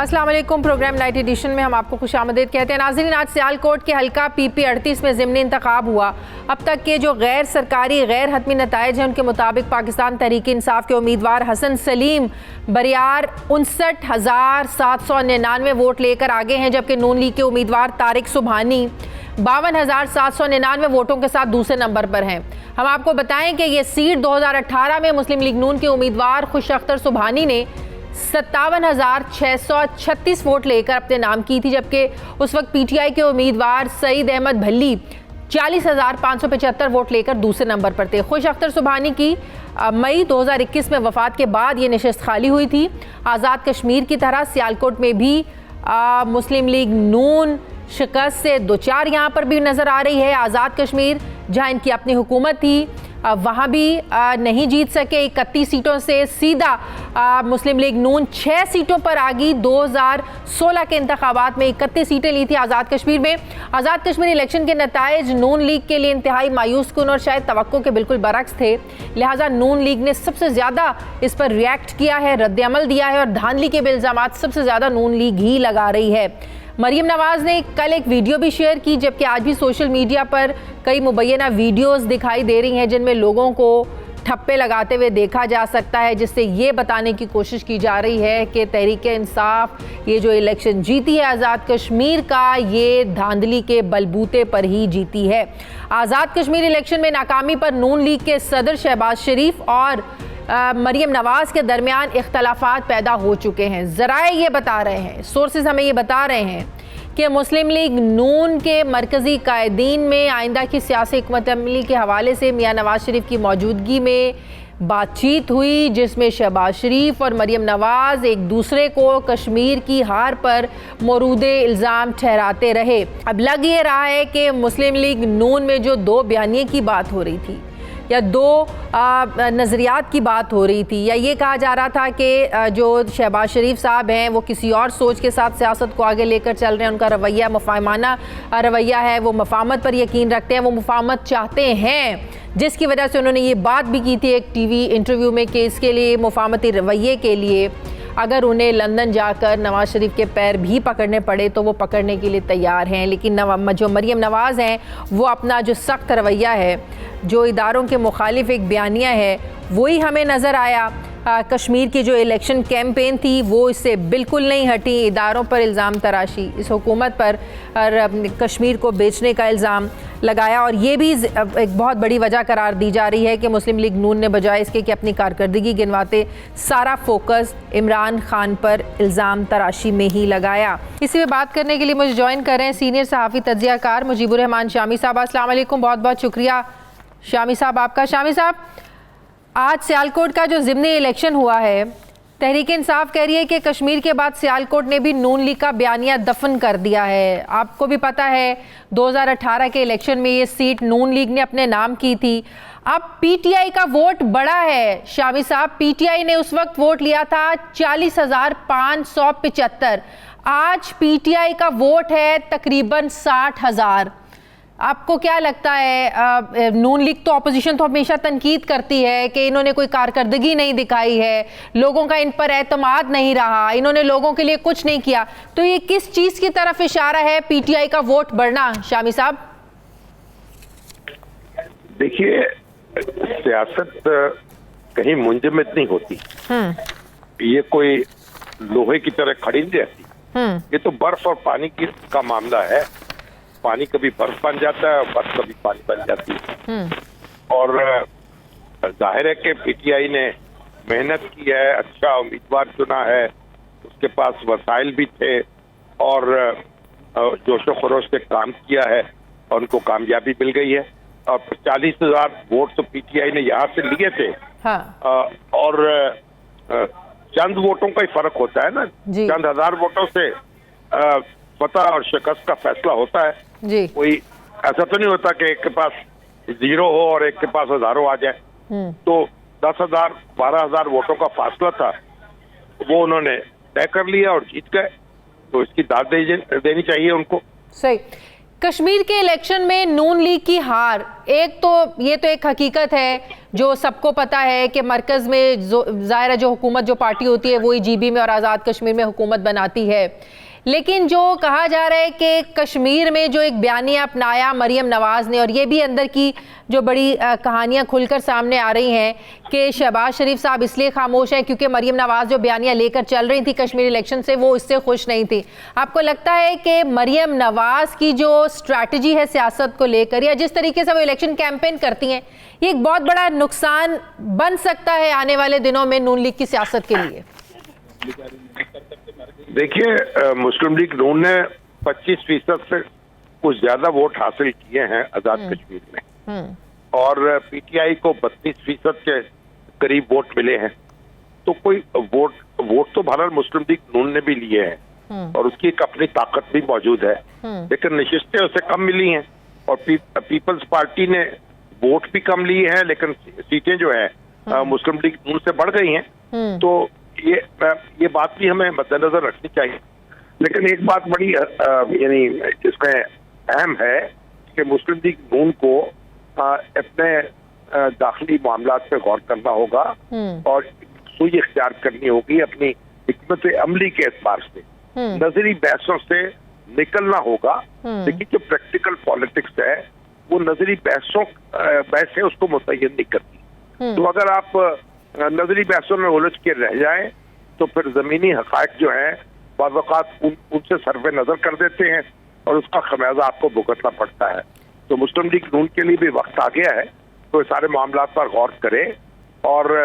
अस्सलाम वालेकुम। Programme night addition में हम आपको खुशामदीद कहते हैं। नाज़रीन, आज सियालकोट के हल्का PP 38 में ज़िमनी इंतखाब हुआ। अब तक के जो गैर सरकारी गैर हतमी नताइज हैं उनके मुताबिक पाकिस्तान तहरीक इंसाफ के उम्मीदवार हसन सलीम बरियार 59,799 वोट लेकर आगे हैं, जबकि नून लीग के उम्मीदवार तारिक सुबहानी 52,799 वोटों के साथ दूसरे नंबर पर हैं। हम आपको बताएं कि ये सीट 2018 में मुस्लिम लीग नून के उम्मीदवार खुश अख्तर सुबहानी ने 57,636 वोट लेकर अपने नाम की थी, जबकि उस वक्त PTI के उम्मीदवार सईद अहमद भल्ली 40,575 वोट लेकर दूसरे नंबर पर थे। खुश अख्तर सुबहानी की मई 2021 में वफात के बाद ये नशिस्त खाली हुई थी। आज़ाद कश्मीर की तरह सियालकोट में भी मुस्लिम लीग नून शिकस्त से दो चार यहाँ पर भी नज़र आ रही है। आज़ाद कश्मीर जहाँ इनकी अपनी हुकूमत थी वहाँ भी नहीं जीत सके। 31 सीटों से सीधा मुस्लिम लीग नून 6 सीटों पर आ गई। 2016 के इंतखाबात में 31 सीटें ली थी आज़ाद कश्मीर में। आज़ाद कश्मीर इलेक्शन के नताइज नून लीग के लिए इंतहाई मायूस कुन और शायद तवक्को के बिल्कुल बरक्स थे, लिहाजा नून लीग ने सबसे ज़्यादा इस पर रिएक्ट किया है, रद्द अमल दिया है और धांधली के इल्ज़ामात सबसे ज़्यादा नून लीग ही लगा रही है। मरियम नवाज़ ने कल एक वीडियो भी शेयर की, जबकि आज भी सोशल मीडिया पर कई मुबैना वीडियोस दिखाई दे रही हैं जिनमें लोगों को ठप्पे लगाते हुए देखा जा सकता है, जिससे ये बताने की कोशिश की जा रही है कि तहरीक इंसाफ ये जो इलेक्शन जीती है आज़ाद कश्मीर का, ये धांधली के बलबूते पर ही जीती है। आज़ाद कश्मीर इलेक्शन में नाकामी पर नून लीग के सदर शहबाज शरीफ और मरियम नवाज़ के दरमियान इख्तलाफात पैदा हो चुके हैं। ज़राए ये बता रहे हैं, सोर्सेज हमें ये बता रहे हैं कि मुस्लिम लीग नून के मरकज़ी कायदीन में आइंदा की सियासी हिकमत अमली के हवाले से मियाँ नवाज़ शरीफ की मौजूदगी में बातचीत हुई, जिसमें शहबाज शरीफ और मरियम नवाज़ एक दूसरे को कश्मीर की हार पर मौरूदे इल्ज़ाम ठहराते रहे। अब लग ये रहा है कि मुस्लिम लीग नून में जो दो बयानिए की बात हो रही थी या दो नज़रियात की बात हो रही थी, या ये कहा जा रहा था कि जो शहबाज शरीफ साहब हैं वो किसी और सोच के साथ सियासत को आगे लेकर चल रहे हैं, उनका रवैया मुफाहमाना रवैया है, वो मुफाहमत पर यकीन रखते हैं, वो मुफाहमत चाहते हैं, जिसकी वजह से उन्होंने ये बात भी की थी एक TV इंटरव्यू में कि इसके लिए मुफाहमती रवैये के लिए अगर उन्हें लंदन जाकर नवाज़ शरीफ के पैर भी पकड़ने पड़े तो वो पकड़ने के लिए तैयार हैं। लेकिन जो मरियम नवाज़ हैं वो अपना जो सख्त रवैया है, जो इदारों के मुखालिफ एक बयानिया है, वही हमें नज़र आया। कश्मीर की जो इलेक्शन कैंपेन थी वो इससे बिल्कुल नहीं हटी। इदारों पर इल्ज़ाम तराशी, इस हुकूमत पर कश्मीर को बेचने का इल्ज़ाम लगाया, और ये भी एक बहुत बड़ी वजह करार दी जा रही है कि मुस्लिम लीग नून ने बजाय इसके कि अपनी कारकर्दगी गिनवाते सारा फोकस इमरान खान पर इल्ज़ाम तराशी में ही लगाया। इसी में बात करने के लिए मुझे ज्वाइन कर रहे हैं सीनियर सहाफ़ी तज्ज़ियाकार मुजीबुर रहमान शामी साहब। अस्सलाम वालेकुम, बहुत बहुत शुक्रिया शामी साहब आपका। शामी साहब, आज सियालकोट का जो ज़िमनी इलेक्शन हुआ है, तहरीक इंसाफ कह रही है कि कश्मीर के बाद सियालकोट ने भी नून लीग का बयानिया दफन कर दिया है। आपको भी पता है 2018 के इलेक्शन में ये सीट नून लीग ने अपने नाम की थी। अब PTI का वोट बड़ा है शामी साहब, PTI ने उस वक्त वोट लिया था 40,575, आज PTI का वोट है तकरीबन 60,000। आपको क्या लगता है, नून लीग तो अपोजिशन तो हमेशा तनकीद करती है कि इन्होंने कोई कारकर्दगी नहीं दिखाई है, लोगों का इन पर एतमाद नहीं रहा, इन्होंने लोगों के लिए कुछ नहीं किया, तो ये किस चीज़ की तरफ इशारा है PTI का वोट बढ़ना शामी साहब? देखिए, सियासत कहीं मुंजमद नहीं होती, ये कोई लोहे की तरह खड़ी नहीं रहती। ये तो बर्फ और पानी का मामला है। पानी कभी बर्फ बन जाता है और बर्फ कभी पानी बन जाती है। और जाहिर है कि PTI ने मेहनत की है, अच्छा उम्मीदवार चुना है, उसके पास वसाइल भी थे और जोशो खरोश से काम किया है और उनको कामयाबी मिल गई है। और 40,000 वोट तो PTI ने यहाँ से लिए थे। हाँ। और चंद वोटों का ही फर्क होता है ना, चंद हजार वोटों से फतह और शिकस्त का फैसला होता है जी। कोई ऐसा तो नहीं होता कि एक के पास 0 हो और एक के पास हजारों आ जाए। तो 10,000 12,000 वोटों का फासला था, वो उन्होंने तय कर लिया और जीत गए, तो इसकी दाद देनी चाहिए उनको। सही। कश्मीर के इलेक्शन में नून लीग की हार, ये तो एक हकीकत है जो सबको पता है कि मरकज में ज़ाहिर है जो हुकूमत जो पार्टी होती है वही जीबी में और आज़ाद कश्मीर में हुकूमत बनाती है। लेकिन जो कहा जा रहा है कि कश्मीर में जो एक बयानिया अपनाया मरियम नवाज़ ने, और ये भी अंदर की जो बड़ी कहानियां खुलकर सामने आ रही हैं कि शहबाज शरीफ साहब इसलिए खामोश हैं क्योंकि मरियम नवाज़ जो बयानिया लेकर चल रही थी कश्मीर इलेक्शन से वो इससे खुश नहीं थी। आपको लगता है कि मरियम नवाज़ की जो स्ट्रैटेजी है सियासत को लेकर या जिस तरीके से वो इलेक्शन कैंपेन करती हैं, ये एक बहुत बड़ा नुकसान बन सकता है आने वाले दिनों में नून लीग की सियासत के लिए? देखिए, मुस्लिम लीग नून ने 25% से कुछ ज्यादा वोट हासिल किए हैं आजाद कश्मीर में और पीटीआई को 32% के करीब वोट मिले हैं। तो कोई वोट तो भारत मुस्लिम लीग नून ने भी लिए हैं और उसकी एक अपनी ताकत भी मौजूद है, लेकिन नशिस्तें उसे कम मिली हैं और पीपल्स पार्टी ने वोट भी कम लिए हैं, लेकिन सीटें जो है मुस्लिम लीग नून से बढ़ गई हैं। तो ये बात भी हमें मद्देनजर रखनी चाहिए। लेकिन एक बात बड़ी यानी इसमें अहम है कि मुस्लिम लीग नून को अपने दाखिली मामलात पे गौर करना होगा और सुई इख्तियार करनी होगी अपनी हिकमत अमली के एतबार से, नजरी बहसों से निकलना होगा। लेकिन जो प्रैक्टिकल पॉलिटिक्स है वो नजरी बहस है उसको मुतय्यन नहीं करती। तो अगर आप नजरी बहसों में उलझ के रह जाएं तो फिर जमीनी हकायक जो है बाज़ औक़ात उनसे सर्वे नजर कर देते हैं और उसका खमियाजा आपको भुगतना पड़ता है। तो मुस्लिम लीग नून के लिए भी वक्त आ गया है तो सारे मामलात पर गौर करे और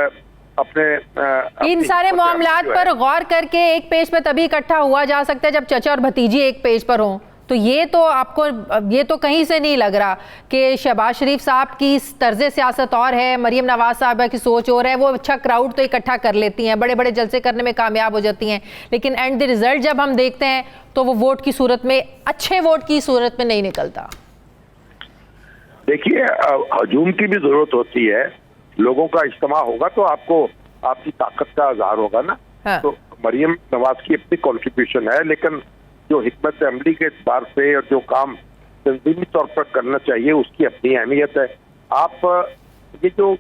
इन सारे मामलात पर गौर करके एक पेज पर तभी इकट्ठा हुआ जा सकता है जब चचा और भतीजी एक पेज पर हों। तो ये तो कहीं से नहीं लग रहा कि शहबाज शरीफ साहब की तर्ज सियासत और है, मरियम नवाज साहबा की सोच और है। वो अच्छा क्राउड तो इकट्ठा कर लेती हैं, बड़े बड़े जलसे करने में कामयाब हो जाती हैं, लेकिन एंड द रिजल्ट जब हम देखते हैं तो वो वोट की सूरत में, अच्छे वोट की सूरत में नहीं निकलता। देखिए, हजूम की भी जरूरत होती है, लोगों का इज्तिमा होगा तो आपको आपकी ताकत का इज़हार होगा ना। हाँ। तो मरियम नवाज की अपनी कॉन्ट्रीब्यूशन है, लेकिन जो हिकमत अमली के एतबार से और जो काम तंजीमी तौर पर करना चाहिए उसकी अपनी अहमियत है। आप ये जो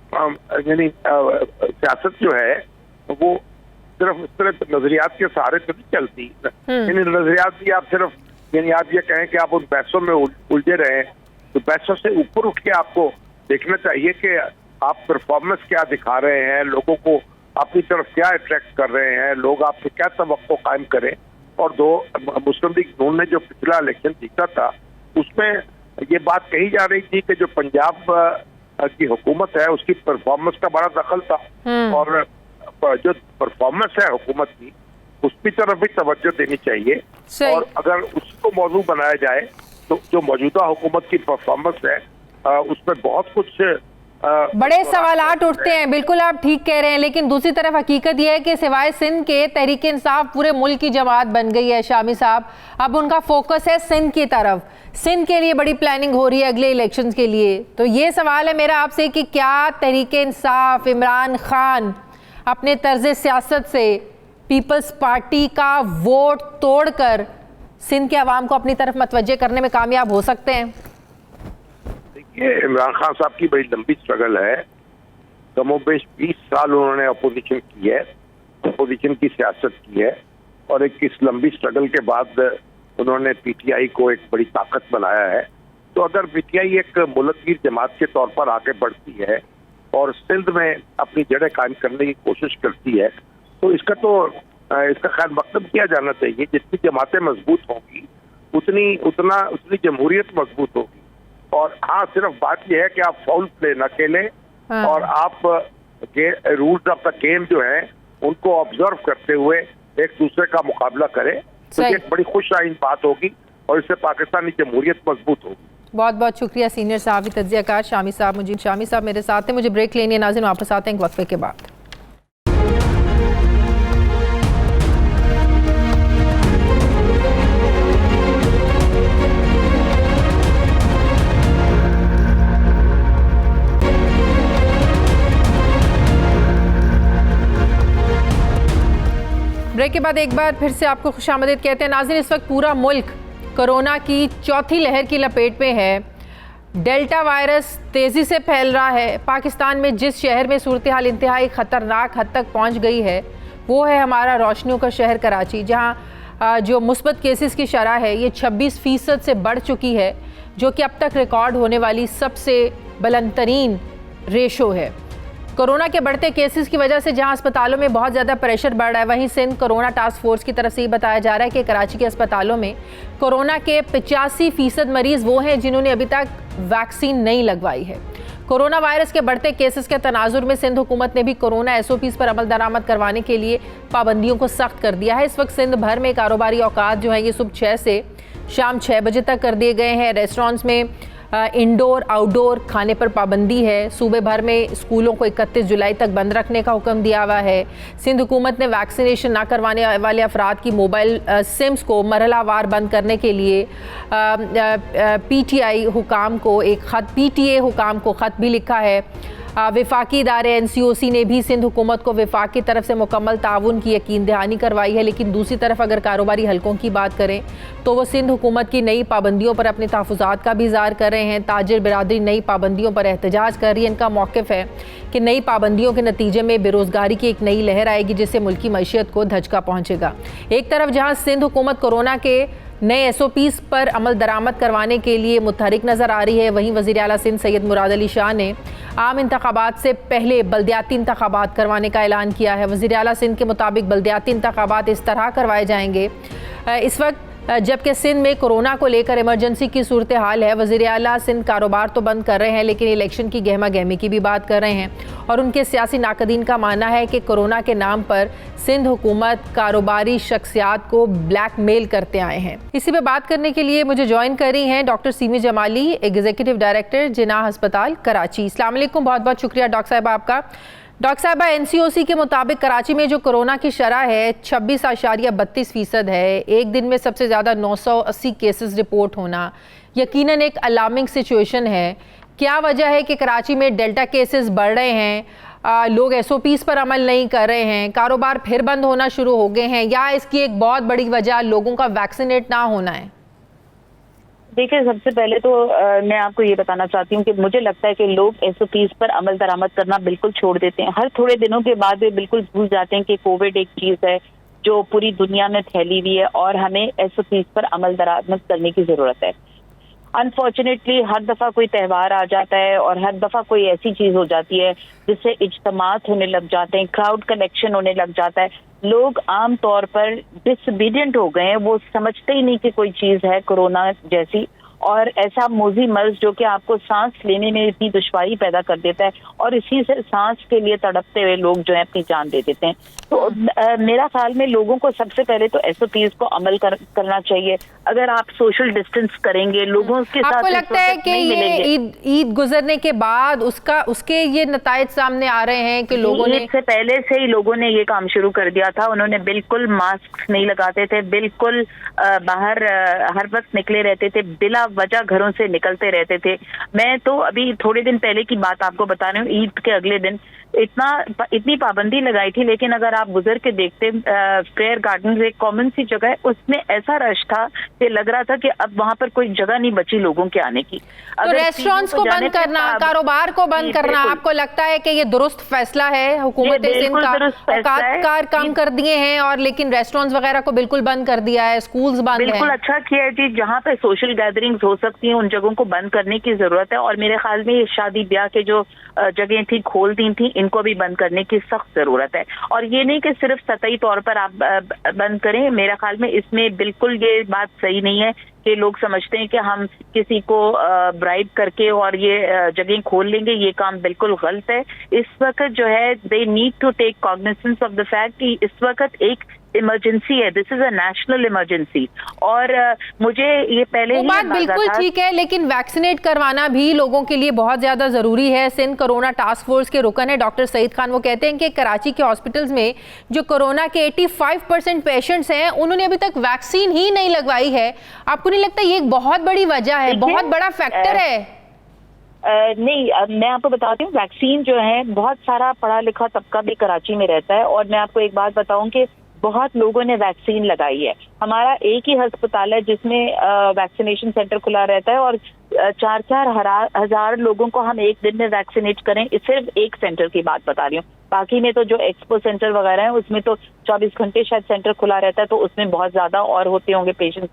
यानी सियासत जो है वो सिर्फ इस तरह नजरियात के सहारे तो नहीं चलती। यानी नजरियात भी आप सिर्फ यानी आप ये कहें कि आप उन बहसों में उलझे रहे, तो बहसों से ऊपर उठ के आपको देखना चाहिए कि आप परफॉर्मेंस क्या दिखा रहे हैं, लोगों को अपनी तरफ क्या अट्रैक्ट कर रहे हैं, लोग आपसे क्या तवक्को कायम करें। और मुस्लिम लीग नून ने जो पिछला इलेक्शन जीता था उसमें ये बात कही जा रही थी कि जो पंजाब की हुकूमत है उसकी परफॉर्मेंस का बड़ा दखल था और जो परफॉर्मेंस है हुकूमत की उसकी तरफ भी तवज्जो देनी चाहिए। और अगर उसको मौजू बनाया जाए तो जो मौजूदा हुकूमत की परफॉर्मेंस है उसमें बहुत कुछ बड़े सवालात उठते हैं। बिल्कुल आप ठीक कह रहे हैं, लेकिन दूसरी तरफ हकीकत यह है कि सिवाय सिंध के तहरीक इंसाफ पूरे मुल्क की जमात बन गई है। शामी साहब, अब उनका फोकस है सिंध की तरफ, सिंध के लिए बड़ी प्लानिंग हो रही है अगले इलेक्शंस के लिए। तो ये सवाल है मेरा आपसे कि क्या तहरीक इंसाफ, इमरान खान अपने तर्ज सियासत से पीपल्स पार्टी का वोट तोड़कर सिंध के अवाम को अपनी तरफ मतवज्जे करने में कामयाब हो सकते हैं? ये इमरान खान साहब की बड़ी लंबी स्ट्रगल है। कमोबेश 20 साल उन्होंने अपोजिशन की है, अपोजिशन की सियासत की है और एक इस लंबी स्ट्रगल के बाद उन्होंने पीटीआई को एक बड़ी ताकत बनाया है। तो अगर पीटीआई एक मुल्कगीर जमात के तौर पर आगे बढ़ती है और सिंध में अपनी जड़ें कायम करने की कोशिश करती है तो इसका खैर मकसद किया जाना चाहिए। जितनी जमातें मजबूत होंगी उतनी जमहूरियत मजबूत होगी। और हाँ, सिर्फ बात यह है कि आप फाउल प्ले न खेलें और आप रूल्स ऑफ द गेम जो है उनको ऑब्जर्व करते हुए एक दूसरे का मुकाबला करें, तो ये एक बड़ी खुश आइन बात होगी और इससे पाकिस्तानी जमहूरियत मजबूत होगी। बहुत बहुत शुक्रिया सीनियर सहाफ़ी तज्ज़ियाकार शामी साहब मेरे साथ हैं। मुझे ब्रेक लेनी है नाज़रीन, वापस आते हैं एक वक्फे के बाद। ब्रेक के बाद एक बार फिर से आपको खुशामदीद कहते हैं। नाज़रीन, इस वक्त पूरा मुल्क कोरोना की चौथी लहर की लपेट में है। डेल्टा वायरस तेज़ी से फैल रहा है। पाकिस्तान में जिस शहर में सूरत हाल इंतहाई ख़तरनाक हद तक पहुंच गई है वो है हमारा रोशनियों का शहर कराची, जहां जो मुस्बत केसेस की शरह है ये 26% से बढ़ चुकी है, जो कि अब तक रिकॉर्ड होने वाली सबसे बुलंदतरीन रेशो है। कोरोना के बढ़ते केसेस की वजह से जहां अस्पतालों में बहुत ज़्यादा प्रेशर बढ़ रहा है, वहीं सिंध कोरोना टास्क फोर्स की तरफ से ये बताया जा रहा है कि कराची के अस्पतालों में कोरोना के 85% मरीज़ वो हैं जिन्होंने अभी तक वैक्सीन नहीं लगवाई है। कोरोना वायरस के बढ़ते केसेस के तनाजुर में सिंध हुकूमत ने भी कोरोना SOPs पर अमल दरामद करवाने के लिए पाबंदियों को सख्त कर दिया है। इस वक्त सिंध भर में कारोबारी औकात जो है ये सुबह 6 से शाम 6 बजे तक कर दिए गए हैं। रेस्टोरेंट्स में इंडोर आउटडोर खाने पर पाबंदी है। सूबे भर में स्कूलों को 31 जुलाई तक बंद रखने का हुक्म दिया हुआ है। सिंध हुकूमत ने वैक्सीनेशन ना करवाने वाले अफराद की मोबाइल सिम्स को मरहलावार बंद करने के लिए PTA हुकाम को ख़त भी लिखा है। वफाकी इदारे NCOC ने भी सिंध हुकूमत को वफाक की तरफ से मुकम्मल ताउन की यकीन दहानी करवाई है। लेकिन दूसरी तरफ अगर कारोबारी हलकों की बात करें तो वो सिंध हुकूमत की नई पाबंदियों पर अपने तहफ़्फ़ुज़ात का भी इज़हार कर रहे हैं। ताजिर बिरादरी नई पाबंदियों पर एहतजाज कर रही है। इनका मौक़िफ़ है कि नई पाबंदियों के नतीजे में बेरोज़गारी की एक नई लहर आएगी, जिससे मुल्की मईशत को धचका पहुँचेगा। एक तरफ जहाँ सिंध हुकूमत कोरोना के नए SOPs पर अमल दरामद करवाने के लिए मुतहरिक नज़र आ रही है, वहीं वज़ीर आला सिंध सैयद मुराद अली शाह ने आम इंतखाबात से पहले बल्दियाती इंतखाबात करवाने का ऐलान किया है। वज़ीर आला सिंध के मुताबिक बल्दियाती इंतखाबात इस तरह करवाए जाएंगे इस वक्त जबकि सिंध में कोरोना को लेकर इमरजेंसी की सूरत हाल है। वज़ीर आला सिंध कारोबार तो बंद कर रहे हैं, लेकिन इलेक्शन की गहमा गहमी की भी बात कर रहे हैं और उनके सियासी नाकदीन का मानना है कि कोरोना के नाम पर सिंध हुकूमत कारोबारी शख्सियात को ब्लैकमेल करते आए हैं। इसी पे बात करने के लिए मुझे ज्वाइन कर रही हैं doctor Seemi Jamali, executive director Jinnah अस्पताल कराची। अस्सलाम वालेकुम, बहुत बहुत शुक्रिया डॉक्टर साहिबा आपका। डॉक्टर साहिबा, NCOC के मुताबिक कराची में जो कोरोना की शरह है 26.32% है। एक दिन में सबसे ज़्यादा 980 केसेस रिपोर्ट होना यकीनन एक अलार्मिंग सिचुएशन है। क्या वजह है कि कराची में डेल्टा केसेस बढ़ रहे हैं, लोग SOPs पर अमल नहीं कर रहे हैं, कारोबार फिर बंद होना शुरू हो गए हैं, या इसकी एक बहुत बड़ी वजह लोगों का वैक्सीनेट ना होना है? देखिए, सबसे पहले तो मैं आपको ये बताना चाहती हूँ कि मुझे लगता है कि लोग SOPs पर अमल दरामद करना बिल्कुल छोड़ देते हैं। हर थोड़े दिनों के बाद वे बिल्कुल भूल जाते हैं कि कोविड एक चीज़ है जो पूरी दुनिया में फैली हुई है और हमें SOPs पर अमल दरामद करने की ज़रूरत है। अनफॉर्चुनेटली हर दफ़ा कोई त्यौहार आ जाता है और हर दफ़ा कोई ऐसी चीज़ हो जाती है जिससे इज्तिमात होने लग जाते हैं, क्राउड कलेक्शन होने लग जाता है। लोग आम तौर पर डिसोबीडियंट हो गए हैं, वो समझते ही नहीं कि कोई चीज़ है कोरोना जैसी और ऐसा मोजी मर्ज जो कि आपको सांस लेने में इतनी दुश्वारी पैदा कर देता है और इसी से सांस के लिए तड़पते हुए लोग जो है अपनी जान दे देते हैं। तो मेरा ख्याल में लोगों को सबसे पहले तो SOPs को अमल करना चाहिए। अगर आप सोशल डिस्टेंस करेंगे, लोगों के साथ, आपको लगता है कि ये ईद गुजरने के बाद उसके ये नतायज सामने आ रहे हैं कि लोगों ने, इससे पहले से ही लोगों ने ये काम शुरू कर दिया था। उन्होंने बिल्कुल मास्क नहीं लगाते थे, बिल्कुल बाहर हर वक्त निकले रहते थे, बिला वजह घरों से निकलते रहते थे। मैं तो अभी थोड़े दिन पहले की बात आपको बता रही हूँ, ईद के अगले दिन इतनी पाबंदी लगाई थी, लेकिन अगर आप गुजर के देखते फेयर गार्डन एक कॉमन सी जगह है, उसमें ऐसा रश था कि लग रहा था कि अब वहां पर कोई जगह नहीं बची लोगों के आने की। तो रेस्टोरेंट्स को बंद करना, कारोबार को बंद करना, आपको लगता है कि ये दुरुस्त फैसला है? हुकूमत सिंध का औकात कम कर दिए हैं और लेकिन रेस्टोरेंट्स वगैरह को बिल्कुल बंद कर दिया है, स्कूल्स बंद हैं। बिल्कुल अच्छा किया है जी, जहाँ पे सोशल गैदरिंग्स हो सकती हैं उन जगहों को बंद करने की जरूरत है और मेरे ख्याल में ये शादी ब्याह के जो जगह थी खोल दी थी, इनको भी बंद करने की सख्त जरूरत है। और ये नहीं कि सिर्फ सतही तौर पर आप बंद करें। मेरा ख्याल में इसमें बिल्कुल ये बात सही नहीं है कि लोग समझते हैं कि हम किसी को ब्राइब करके और ये जगह खोल लेंगे। ये काम बिल्कुल गलत है। इस वक्त जो है they need to take cognizance of the fact कि इस वक्त एक इमरजेंसी है, this is a national emergency. और मुझे ये पहले ही बात बिल्कुल ठीक है, लेकिन वैक्सीनेट करवाना भी लोगों के लिए बहुत ज्यादा जरूरी है। सिंध कोरोना टास्क फोर्स के रुकन है डॉक्टर सईद खान, वो कहते हैं कि कराची के हॉस्पिटल्स में जो कोरोना के 85% पेशेंट्स हैं उन्होंने अभी तक वैक्सीन ही नहीं लगवाई है। आपको नहीं लगता ये एक बहुत बड़ी वजह है, बहुत बड़ा फैक्टर है? नहीं, मैं आपको बताती हूँ, वैक्सीन जो है बहुत सारा पढ़ा लिखा तबका भी कराची में रहता है और मैं आपको एक बात बताऊं कि बहुत लोगों ने वैक्सीन लगाई है। हमारा एक ही अस्पताल है जिसमें वैक्सीनेशन सेंटर खुला रहता है और 4-4 हजार लोगों को हम एक दिन में वैक्सीनेट करें, इस सिर्फ एक सेंटर की बात बता रही हूँ। बाकी में तो जो एक्सपो सेंटर वगैरह है उसमें तो 24 घंटे शायद सेंटर खुला रहता है, तो उसमें बहुत ज्यादा और होते होंगे पेशेंट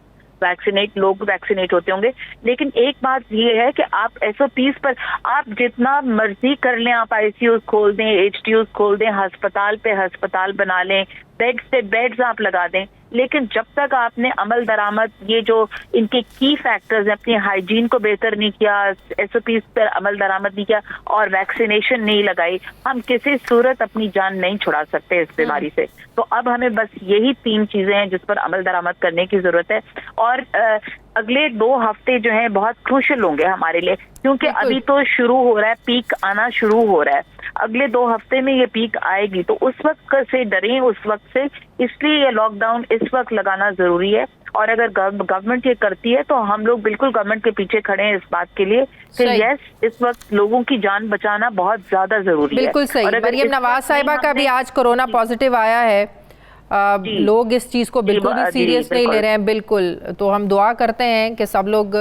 लोग वैक्सीनेट होते होंगे। लेकिन एक बात ये है कि आप SOPs पर आप जितना मर्जी कर लें, आप ICU खोल दें, HTUs खोल दें, अस्पताल पे अस्पताल बना लें, बेड्स पे बेड्स आप लगा दें, लेकिन जब तक आपने अमल दरामद ये जो इनके की फैक्टर्स हैं, अपनी हाइजीन को बेहतर नहीं किया, SOPs पर अमल दरामद नहीं किया और वैक्सीनेशन नहीं लगाई, हम किसी सूरत अपनी जान नहीं छुड़ा सकते इस बीमारी से। तो अब हमें बस यही 3 चीजें हैं जिस पर अमल दरामद करने की जरूरत है। और अगले 2 हफ्ते जो हैं बहुत क्रूशियल होंगे हमारे लिए, क्योंकि अभी तो शुरू हो रहा है, पीक आना शुरू हो रहा है। अगले 2 हफ्ते में ये पीक आएगी, तो उस वक्त से डरें, उस वक्त से, इसलिए ये लॉकडाउन इस वक्त लगाना जरूरी है। और अगर गवर्नमेंट ये करती है तो हम लोग बिल्कुल गवर्नमेंट के पीछे खड़े हैं इस बात के लिए कि यस, इस वक्त लोगों की जान बचाना बहुत ज्यादा जरूरी है। बिल्कुल सही। मरियम नवाज साहिबा का भी आज कोरोना पॉजिटिव आया है। लोग इस चीज को बिल्कुल भी सीरियस नहीं ले रहे हैं, बिल्कुल। तो हम दुआ करते हैं कि सब लोग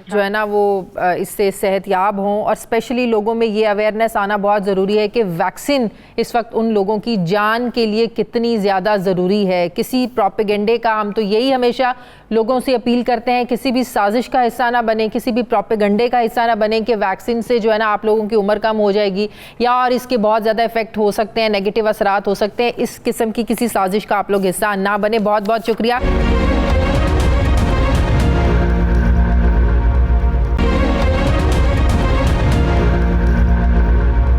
जो है ना वो इससे सेहतयाब हों, और स्पेशली लोगों में ये अवेयरनेस आना बहुत ज़रूरी है कि वैक्सीन इस वक्त उन लोगों की जान के लिए कितनी ज़्यादा ज़रूरी है। किसी प्रोपेगेंडे का, हम तो यही हमेशा लोगों से अपील करते हैं, किसी भी साजिश का हिस्सा ना बने, किसी भी प्रोपेगेंडे का हिस्सा ना बने कि वैक्सीन से जो है ना आप लोगों की उम्र कम हो जाएगी या और इसके बहुत ज़्यादा इफेक्ट हो सकते हैं, नेगेटिव असरात हो सकते हैं। इस किस्म की किसी साजिश का आप लोग हिस्सा ना बने। बहुत बहुत शुक्रिया।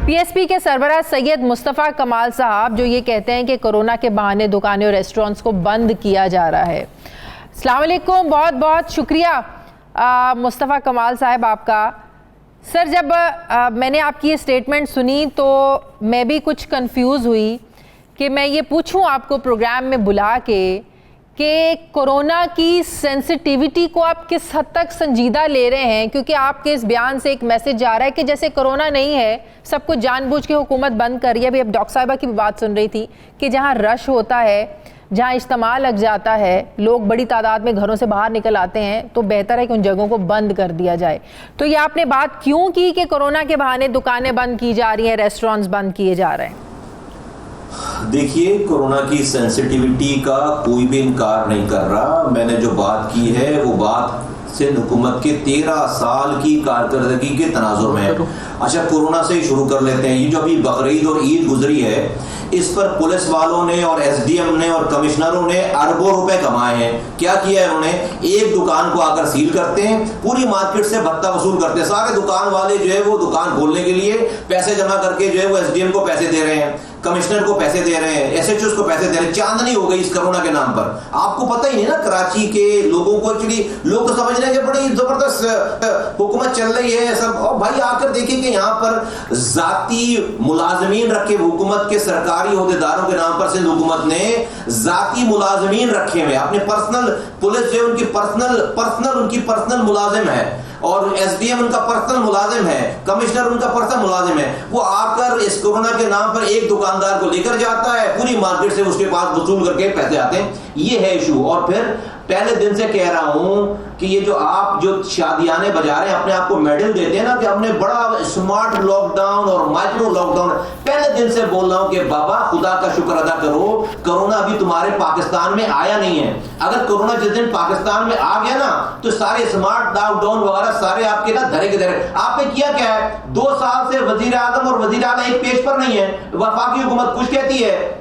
PSP के सरबराह सैयद मुस्तफ़ा कमाल साहब जो ये कहते हैं कि कोरोना के बहाने दुकानें और रेस्टोरेंट्स को बंद किया जा रहा है। अस्सलाम वालेकुम, बहुत बहुत शुक्रिया मुस्तफ़ा कमाल साहब आपका। सर, जब मैंने आपकी ये स्टेटमेंट सुनी तो मैं भी कुछ कंफ्यूज हुई कि मैं ये पूछूं आपको प्रोग्राम में बुला के कि कोरोना की सेंसिटिविटी को आप किस हद तक संजीदा ले रहे हैं, क्योंकि आपके इस बयान से एक मैसेज जा रहा है कि जैसे कोरोना नहीं है, सब कुछ जानबूझ के हुकूमत बंद कर रही है। अभी अब डॉक्टर साहिबा की भी बात सुन रही थी कि जहाँ रश होता है, जहाँ इज्तिमा लग जाता है, लोग बड़ी तादाद में घरों से बाहर निकल आते हैं, तो बेहतर है कि उन जगहों को बंद कर दिया जाए। तो ये आपने बात क्यों की कि कोरोना के बहाने दुकानें बंद की जा रही हैं, रेस्टोरेंट्स बंद किए जा रहे हैं? देखिए, कोरोना की सेंसिटिविटी का कोई भी इनकार नहीं कर रहा। मैंने जो बात की है वो बात सिंध हुकूमत के 13 साल की कारकर्दगी के तनाजुर में है। अच्छा, कोरोना से ही शुरू कर लेते हैं। ये जो अभी बकरीद और ईद गुजरी है, इस पर पुलिस वालों ने और SDM ने और कमिश्नरों ने अरबों रुपए कमाए हैं। क्या किया है उन्होंने? एक दुकान को आकर सील करते हैं, पूरी मार्केट से भत्ता वसूल करते हैं। सारे दुकान वाले जो है वो दुकान खोलने के लिए पैसे जमा करके जो है वो SDM को पैसे दे रहे हैं, कमिश्नर को पैसे दे रहे हैं, SHOs को पैसे दे रहे हैं। चांदनी हो गई इस कोरोना के नाम पर। आपको पता ही नहीं ना, कराची के लोगों को एक्चुअली लोग तो समझ रहे हैं कि बड़ी जबरदस्त हुकूमत चल रही है सब। और भाई आकर देखिए कि यहाँ पर जाती मुलाजमीन रखे, हुकूमत के सरकारी ओहदेदारों के नाम पर सिंध हुकूमत ने जाती मुलाजमीन रखे हुए, अपने पर्सनल पुलिस जो उनकी पर्सनल मुलाजिम है, और SDM उनका पर्सनल मुलाजिम है, कमिश्नर उनका पर्सनल मुलाजिम है। वो आकर इस कोरोना के नाम पर एक दुकानदार को लेकर जाता है, पूरी मार्केट से उसके पास वसूल करके पैसे आते हैं। ये है इशू। और फिर पहले दिन से कह रहा हूं कि ये जो आप जो शादियाने बजा रहे हैं, अपने आप को मेडल देते हैं ना कि हमने बड़ा स्मार्ट लॉकडाउन और माइक्रो लॉकडाउन, पहले दिन से बोल रहा हूं कि बाबा खुदा का शुक्र अदा करो, कोरोना अभी तुम्हारे पाकिस्तान में आया नहीं है। अगर कोरोना जिस दिन पाकिस्तान में आ गया ना, तो सारे स्मार्ट लॉकडाउन वगैरह सारे आपके ना धरे के धरे। आपने किया क्या है? 2 साल से वजीर आजम और वजीर आला एक पेज पर नहीं है। वफाकी हुकूमत कुछ कहती है,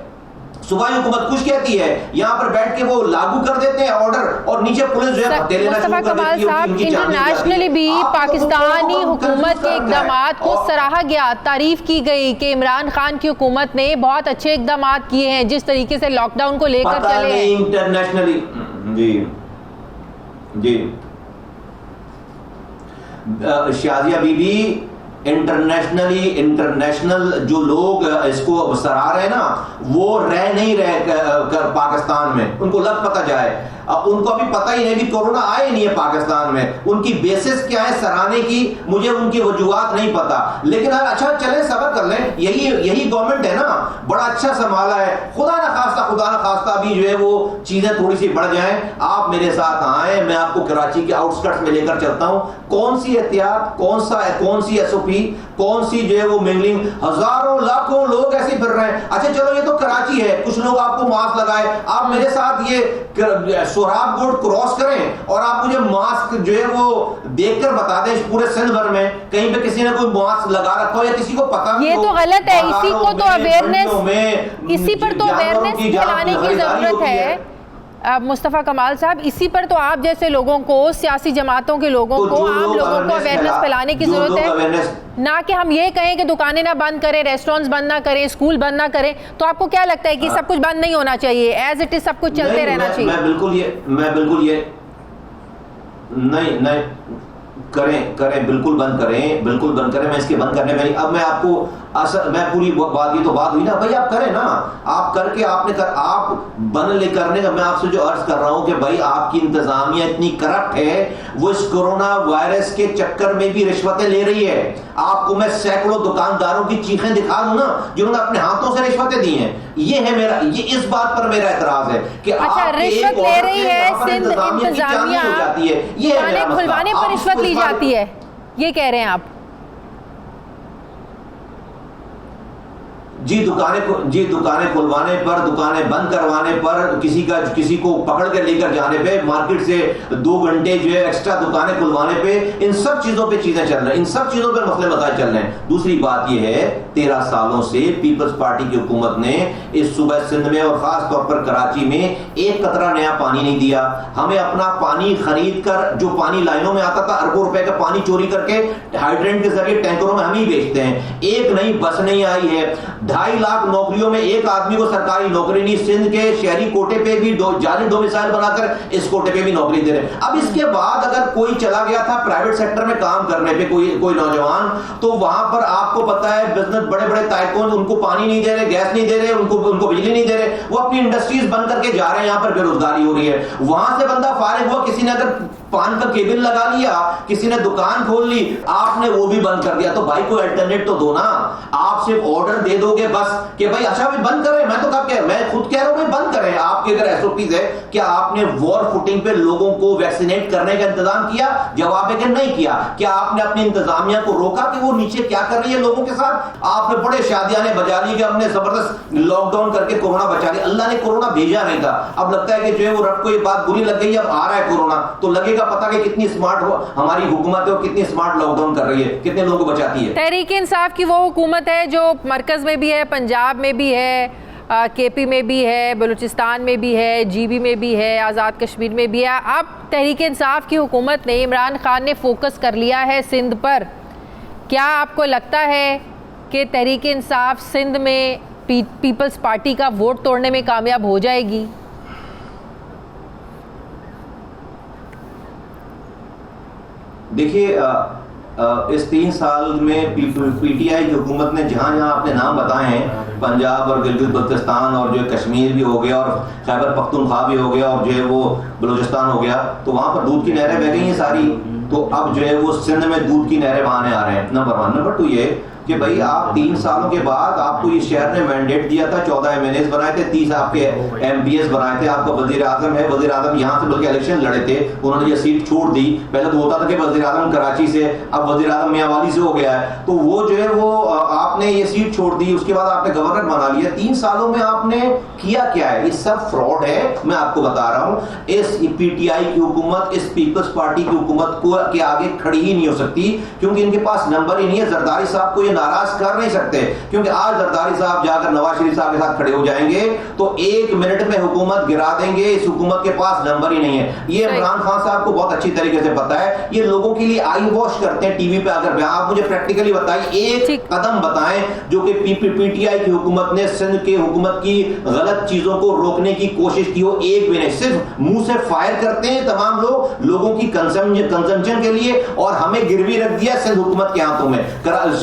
सूबाई हुकूमत कुछ कहती है, यहाँ पर बैठ के वो लागू कर देते हैं ऑर्डर, और नीचे पुलिस जो है मुस्तफा कमाल साहब, इंटरनेशनली भी पाकिस्तानी हुकूमत के इक़दामात को सराहा गया, तारीफ की गई कि इमरान खान की हुकूमत ने बहुत अच्छे इक़दामात किए हैं, जिस तरीके से लॉकडाउन को लेकर चले हैं इंटरनेशनली। जी शाजिया बीबी, इंटरनेशनल जो लोग इसको सराह रहे हैं ना, वो रह नहीं रहे पाकिस्तान में, उनको लग पता जाए। उनको अभी पता ही नहीं भी कोरोना आए नहीं है पाकिस्तान में, उनकी बेसिस क्या है सराहने की, मुझे उनकी वजूहात नहीं पता। लेकिन अच्छा चले सब्र कर लें, यही गवर्नमेंट है ना, बड़ा अच्छा संभाला है। खुदा ना खास्ता अभी जो है वो चीजें थोड़ी सी बढ़ जाएं, आप मेरे साथ आए, मैं आपको कराची के आउटस्कर्ट्स में लेकर चलता हूं। कौन सी एहतियात, कौन सी एसओपी, कौन सी जो है वो मिंगलिंग, हजारों लाखों लोग ऐसे फिर रहे हैं। अच्छा चलो ये तो कराची है, कुछ लोग आपको मास्क लगाए, आप मेरे साथ ये सोहराब बोर्ड क्रॉस करें और आप मुझे मास्क जो है वो देखकर बता दें पूरे सिंध भर में कहीं पे किसी ने कोई मास्क लगा रखा हो या किसी को पता ये तो गलत है। इसी को तो अवेयरनेस, इसी पर तो अवेयरनेस फैलाने की जरूरत है मुस्तफा कमाल साहब। इसी पर तो आप जैसे लोगों को, सियासी जमातों के लोगों को, आम लोगों को अवेयरनेस फैलाने की जरूरत है, ना कि हम ये कहें कि दुकानें ना बंद करें, रेस्टोरेंट्स बंद ना करें, स्कूल बंद ना करें। तो आपको क्या लगता है कि सब कुछ बंद नहीं होना चाहिए, एज इट इज सब कुछ चलते रहना चाहिए? मैं बिल्कुल ये नहीं करें, बिल्कुल बंद करें। मैं इसके बंद करने में नहीं, अब मैं आपको मैं पूरी बात, ये तो बात हुई ना भाई, आप करें ना, आप करके आप करने का मैं आपसे जो अर्ज कर रहा हूं कि भाई आपकी इंतजामिया इतनी करप्ट है, वो इस कोरोना वायरस के चक्कर में भी रिश्वतें ले रही है। आपको मैं सैकड़ों दुकानदारों की चीखें दिखा दूं ना जिन्होंने अपने हाथों से रिश्वतें दी हैं। ये इस बात पर मेरा एतराज है कि अच्छा, रिश्वत ले रही है सिंध इंतजामिया, दुकानें खुलवाने पर रिश्वत ली जाती है, ये कह रहे हैं आप? जी दुकानें खुलवाने पर, दुकानें बंद करवाने पर, किसी को पकड़ कर लेकर जाने पे, मार्केट से 2 घंटे जो है एक्स्ट्रा दुकानें खुलवाने पे, इन सब चीजों पे चीजें चल रही हैं, इन सब चीजों पे मसले मसाइल चल रहे हैं। दूसरी बात यह है 13 सालों से पीपल्स पार्टी की हुकूमत ने इस सूबे सिंध में और खास तौर पर कराची में एक कतरा नया पानी नहीं दिया। हमें अपना पानी खरीद कर, जो पानी लाइनों में आता था, अरबों रुपए का पानी चोरी करके हाइड्रेंट के जरिए टैंकरों में हम ही बेचते हैं। एक नई बस नहीं आई है। 2.5 लाख नौकरियों में एक आदमी को सरकारी नौकरी नहीं। सिंध के शहरी कोटे पे भी जाली डोमिसाइल बनाकर इस कोटे पे भी नौकरी दे रहे। अब इसके बाद अगर कोई चला गया था प्राइवेट सेक्टर में काम करने पे, कोई नौजवान, तो वहां पर आपको पता है बिजनेस, बड़े बड़े टाइकून उनको पानी नहीं दे रहे, गैस नहीं दे रहे, उनको बिजली नहीं दे रहे, वो अपनी इंडस्ट्रीज बंद करके जा रहे हैं, यहां पर बेरोजगारी हो रही है। वहां से बंदा फारिग हुआ, किसी ने अगर पान का केबिल लगा लिया, किसी ने दुकान खोल ली, आपने वो भी बंद कर दिया। तो भाई कोई अल्टरनेट तो दो ना। आप सिर्फ ऑर्डर दे दोगे बस कि भाई अच्छा भाई बंद करें, मैं तो मैं खुद कह रहा हूं भाई बंद करें। आपके अगर एसओपीज है, क्या आपने वॉर फुटिंग पे लोगों को वैक्सीनेट करने का इंतजाम किया? जवाब है कि नहीं किया। क्या आपने अपनी इंतजामिया को रोका कि वो नीचे क्या कर रही है लोगों के साथ? आपने बड़े शादियाने बजा ली कि हमने जबरदस्त लॉकडाउन करके कोरोना बचा लिया। अल्लाह ने कोरोना भेजा नहीं था। अब लगता है कि जो है वो रब को ये बात बुरी लग गई, अब आ रहा है कोरोना, तो लगेगा पता कि कितनी स्मार्ट हो हमारी हुकूमत है और कितनी स्मार्ट लॉकडाउन कर रही है, कितने लोगों को बचाती है। तहरीक इंसाफ की वो हुकूमत है जो मरकज में भी है, पंजाब में भी है, केपी में भी है, बलूचिस्तान में भी है, जीबी में भी है, आज़ाद कश्मीर में भी है। अब तहरीक इंसाफ की हुकूमत ने, इमरान खान ने फोकस कर लिया है सिंध पर। क्या आपको लगता है कि तहरीक इंसाफ सिंध में पीपल्स पार्टी का वोट तोड़ने में कामयाब हो जाएगी? देखिए इस 3 साल में पीटीआई की हुकूमत ने जहां जहां अपने नाम बताए हैं, पंजाब और गिलगित बल्तिस्तान और जो कश्मीर भी हो गया और खैबर पख्तूनख्वा भी हो गया और जो है वो बलूचिस्तान हो गया, तो वहां पर दूध की नहरें बह गई हैं सारी। तो अब जो है वो सिंध में दूध की नहरें बहाने आ रहे हैं। नंबर 1। नंबर 2 ये कि भाई आप 3 सालों के बाद आपको ये शहर ने मैंडेट दिया था, 14 एमएनएस बनाए थे, 30 आपके एमपीएस बनाए थे, आपका वजीर आजम है, वजीर आजम यहाँ से बल्कि इलेक्शन लड़े थे, उन्होंने ये सीट छोड़ दी। पहले तो होता था कि वजीर आजम कराची से, अब वजीर आजम मियांवाली से हो गया है। तो वो जो है वो आपने ये सीट छोड़ दी, उसके बाद आपने गवर्नर बना लिया। 3 सालों में आपने किया क्या है? ये सब फ्रॉड है, मैं आपको बता रहा हूँ। इस पीटीआई की हुकूमत, इस पीपल्स पार्टी की हुकूमत को के आगे खड़ी ही नहीं हो सकती, क्योंकि इनके पास नंबर ही नहीं है। जरदारी साहब को ये नाराज कर नहीं सकते, क्योंकि आज जरदारी साहब जाकर नवाज शरीफ साहब के साथ खड़े हो जाएंगे तो 1 मिनट में हुकूमत गिरा देंगे। इस हुकूमत के पास नंबर ही नहीं है। ये इमरान खान साहब को बहुत अच्छी तरीके से पता है। ये लोगों के लिए आई वॉश करते हैं टीवी पे आकर। आप मुझे प्रैक्टिकली बताइए, एक कदम बताएं जो कि पीटीआई की हुकूमत ने सिंध के हुकूमत की गलत चीजों को रोकने की कोशिश की हो। एक भी नहीं, सिर्फ मुंह से फायर करते हैं तमाम लोगों की कंजम्पशन के लिए, और हमें गिरवी रख दिया सिंध हुकूमत के हाथों में।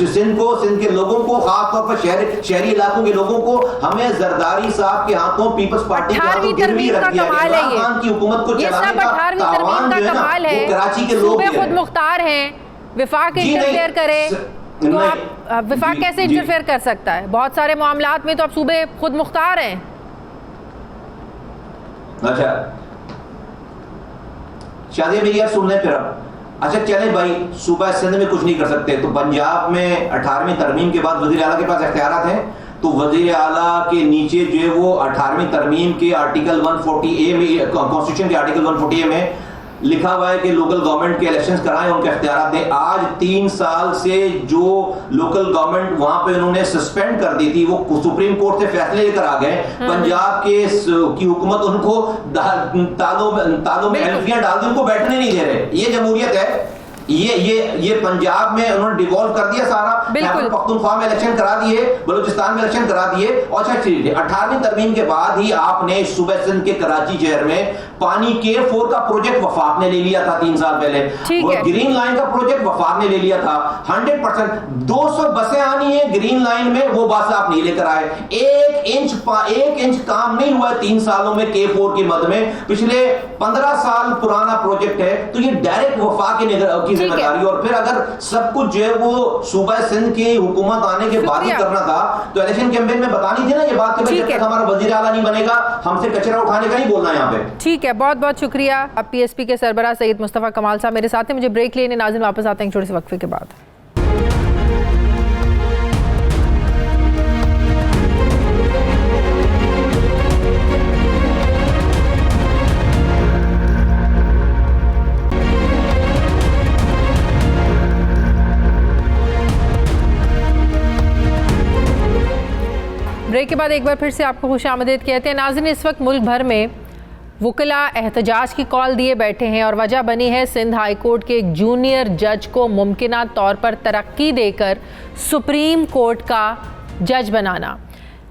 सिंध को को, सिंध के लोगों को, खासतौर पर शहरी इलाकों के लोगों को, हमें जरदारी साहब के हाथों, पीपल्स पार्टी के हाथों गिरवी रख दिया गया। इमरान खान की हुकूमत को चलाने का तावान जो है ना, वो कराची के लोग खुद मुख्तार हैं, विफाक इंटरफेयर करे तो आप विफाक कैसे इंटरफेयर कर सकता है? बहुत सारे मामलात में तो आप सूबे खुद मुख्तार हैं। अच्छा शादी मेरी यार सुन लें फिर अब। अच्छा चले भाई, सूबा सिंध में कुछ नहीं कर सकते तो पंजाब में 18वीं तरमीम के बाद वजीर आला के पास इख्तियारात हैं, तो वजीर आला के नीचे जो है वो 18वीं तरमीम के आर्टिकल 140A में, कॉन्स्टिट्यूशन के आर्टिकल 140A में लिखा हुआ है कि लोकल गवर्नमेंट के इलेक्शंस कराएं, उनके इख्तियारात दें। आज 3 साल से जो लोकल गवर्नमेंट वहां पे उन्होंने सस्पेंड कर दी थी, वो सुप्रीम कोर्ट से फैसले लेकर आ गए। पंजाब की हुकूमत उनको तालों में एल्फियां डाल दी, उनको बैठने नहीं दे रहे। ये जमहूरियत है? ये पंजाब में उन्होंने डिवॉल्व कर दिया सारा, खैबर पख्तूनख्वा में इलेक्शन करा दिए, बलूचिस्तान में इलेक्शन करा दिए। और अच्छा चीज 18वीं तरमीम के बाद ही आपने सूबे सिंध के कराची शहर में पानी के 4 का प्रोजेक्ट वफाक ने ले लिया था 3 साल पहले, वो ग्रीन लाइन का प्रोजेक्ट वफाक ने ले लिया था। 100% 200 बसें आनी है ग्रीन लाइन में, वो बस आप नहीं लेकर आए। 1 इंच काम नहीं हुआ है 3 सालों में K4 की मद में। पिछले 15 साल पुराना प्रोजेक्ट है, तो ये डायरेक्ट वफाक की जिम्मेदारी। और फिर अगर सब कुछ जो है वो सूबा सिंध की हुकूमत आने के बाद ही करना था, तो इलेक्शन कैंपेन में बतानी थी ना ये बात कि जब तक हमारा वजीर आला नहीं बनेगा हमसे कचरा उठाने का नहीं बोलना यहाँ पे। ठीक है, बहुत बहुत शुक्रिया। अब PSP के सरबराह सैयद मुस्तफ़ा कमाल साहब मेरे साथ हैं। मुझे ब्रेक लेने नाज़रीन वापस आते हैं छोटे से वक्फे के बाद। ब्रेक के बाद एक बार फिर से आपको खुशामदीद कहते हैं। नाज़रीन, इस वक्त मुल्क भर में वकीला एहतजाज की कॉल दिए बैठे हैं और वजह बनी है सिंध हाई कोर्ट के एक जूनियर जज को मुमकिना तौर पर तरक्की देकर सुप्रीम कोर्ट का जज बनाना।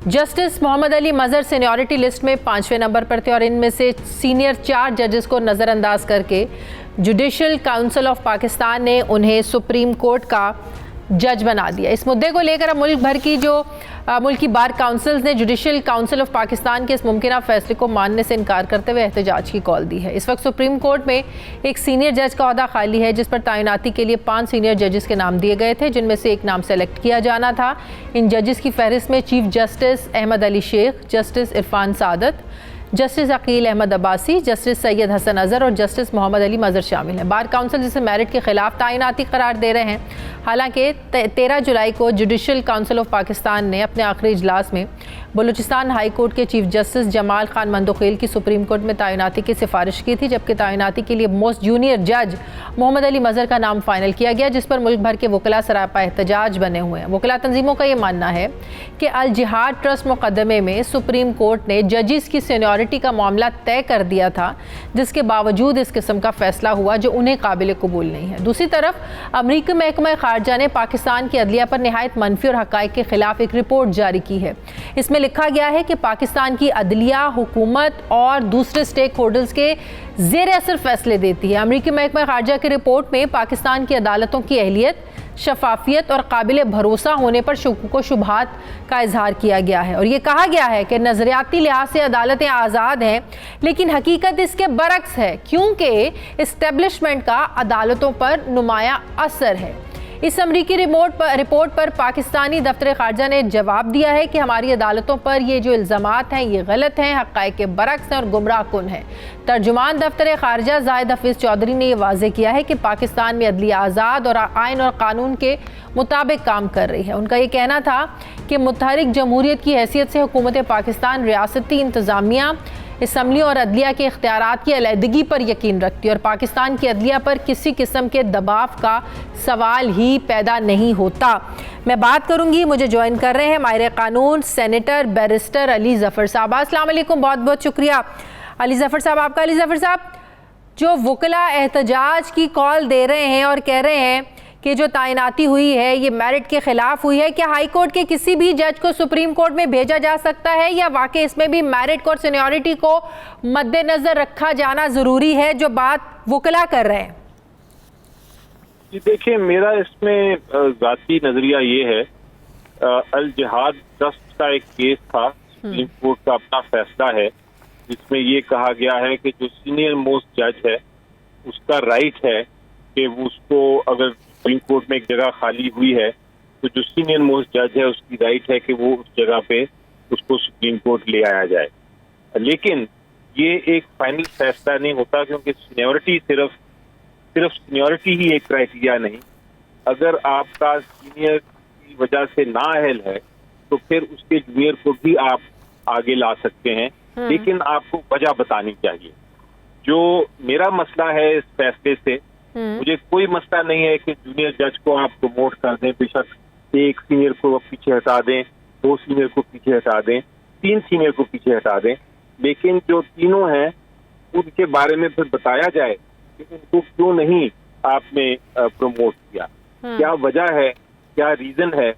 Justice Mohammad Ali Mazhar seniority list में 5वें नंबर पर थे और इनमें से सीनियर 4 जजेस को नज़रअंदाज करके जुडिशल काउंसिल ऑफ पाकिस्तान ने उन्हें सुप्रीम कोर्ट का जज बना दिया। इस मुद्दे को लेकर अब मुल्क भर की जो मुल्की बार काउंसिल्स ने जुडिशल काउंसिल ऑफ पाकिस्तान के इस मुमकिना फैसले को मानने से इनकार करते हुए एहतजाज की कॉल दी है। इस वक्त सुप्रीम कोर्ट में एक सीनियर जज का ओहदा खाली है, जिस पर तैनाती के लिए 5 सीनियर जजेस के नाम दिए गए थे, जिनमें से एक नाम सेलेक्ट किया जाना था। इन जजेस की फहरिस्त में chief justice Ahmed Ali Sheikh, justice Irfan Saadat, justice Aqeel Ahmed Abbasi, justice Syed Hassan Azhar और जस्टिस मोहम्मद अली मज़हर शामिल हैं। बार काउंसिल जिसे मेरिट के खिलाफ तैनाती करार दे रहे हैं। हालांकि 13 जुलाई को जुडिशल काउंसिल ऑफ पाकिस्तान ने अपने आखिरी इजलास में बलूचिस्तान हाई कोर्ट के चीफ जस्टिस जमाल खान मंदोखेल की सुप्रीम कोर्ट में तैनाती की सिफारिश की थी, जबकि तैनाती के लिए मोस्ट जूनियर जज मोहम्मद अली मज़हर का नाम फाइनल किया गया, जिस पर मुल्क भर के वकला सरापा एहतजाज बने हुए हैं। वकला तंजीमों का ये मानना है कि अल जिहाद ट्रस्ट मुकदमे में सुप्रीम कोर्ट ने जजिस की सीनियरिटी का मामला तय कर दिया था, जिसके बावजूद इस किस्म का फैसला हुआ जो उन्हें काबिल कबूल नहीं है। दूसरी तरफ अमरीकी महकमा खारजा ने पाकिस्तान की अदलिया पर नहायत मनफी और हक़ाइक़ के खिलाफ एक रिपोर्ट जारी की है। इसमें लिखा गया है कि पाकिस्तान की अदलिया हुकूमत और दूसरे स्टेक होल्डर्स के ज़ेर असर फैसले देती है। अमरीकी महकमा खारजा की रिपोर्ट में पाकिस्तान की अदालतों की अहलियत, शफाफियत और काबिल भरोसा होने पर शुक्क व शुबहात का इजहार किया गया है और ये कहा गया है कि नज़रियाती लिहाज से अदालतें आज़ाद हैं, लेकिन हकीकत इसके बरक्स है, क्योंकि इस्टेब्लिशमेंट का अदालतों पर नुमाया असर है। इस अमरीकी रिपोर्ट पर पाकिस्तानी दफ्तर खारजा ने जवाब दिया है कि हमारी अदालतों पर ये जो इल्ज़ामात हैं ये गलत हैं, हक़ाइक़ के बरक्स हैं और गुमराह कुन हैं। तर्जुमान दफ्तर खारजा जाहिद हफीज़ चौधरी ने यह वाज़ेह किया है कि पाकिस्तान में अदलिया आज़ाद और आइन और कानून के मुताबिक काम कर रही है। उनका ये कहना था कि मुतहरिक जमहूरियत की हैसियत से हुकूमत पाकिस्तान रियासती इंतज़ामिया, असम्बली और अदलिया के इख्तियारात की अलहदगी पर यकीन रखती है और पाकिस्तान की अदलिया पर किसी किस्म के दबाव का सवाल ही पैदा नहीं होता। मैं बात करूंगी, मुझे ज्वाइन कर रहे हैं माहिर कानून सेनेटर बैरिस्टर अली ज़फ़र साहब। अस्सलाम वालेकुम, बहुत बहुत शुक्रिया अली ज़फ़र साहब आपका। अली ज़फ़र साहब, जो वकला एहतजाज की कॉल दे रहे हैं और कह रहे हैं कि जो तैनाती हुई है ये मेरिट के खिलाफ हुई है, क्या हाई कोर्ट के किसी भी जज को सुप्रीम कोर्ट में भेजा जा सकता है या वाकई इसमें भी मेरिट और सीनियरिटी को मद्देनजर रखा जाना ज़रूरी है, जो बात वकला कर रहे हैं? देखिए, मेरा इसमें ज़ाती नजरिया ये है, अल जिहाद ट्रस्ट का एक केस था, सुप्रीम कोर्ट का अपना फैसला है जिसमें ये कहा गया है कि जो सीनियर मोस्ट जज है उसका राइट है कि उसको, अगर सुप्रीम कोर्ट में एक जगह खाली हुई है तो जो सीनियर मोस्ट जज है उसकी राइट है कि वो उस जगह पे उसको सुप्रीम कोर्ट ले आया जाए। लेकिन ये एक फाइनल फैसला नहीं होता, क्योंकि सीनियरिटी सिर्फ सीनियरिटी ही एक क्राइटेरिया नहीं। अगर आपका सीनियर की वजह से नाअहल है तो फिर उसके जूनियर को भी आप आगे ला सकते हैं, लेकिन आपको वजह बतानी चाहिए। जो मेरा मसला है इस फैसले से, मुझे कोई मसला नहीं है कि जूनियर जज को आप प्रमोट कर दें, बेशक एक सीनियर को पीछे हटा दें, 2 सीनियर को पीछे हटा दें, 3 सीनियर को पीछे हटा दें, लेकिन जो तीनों हैं उनके बारे में फिर बताया जाए कि उनको क्यों नहीं आपने प्रमोट किया, क्या वजह है, क्या रीजन है,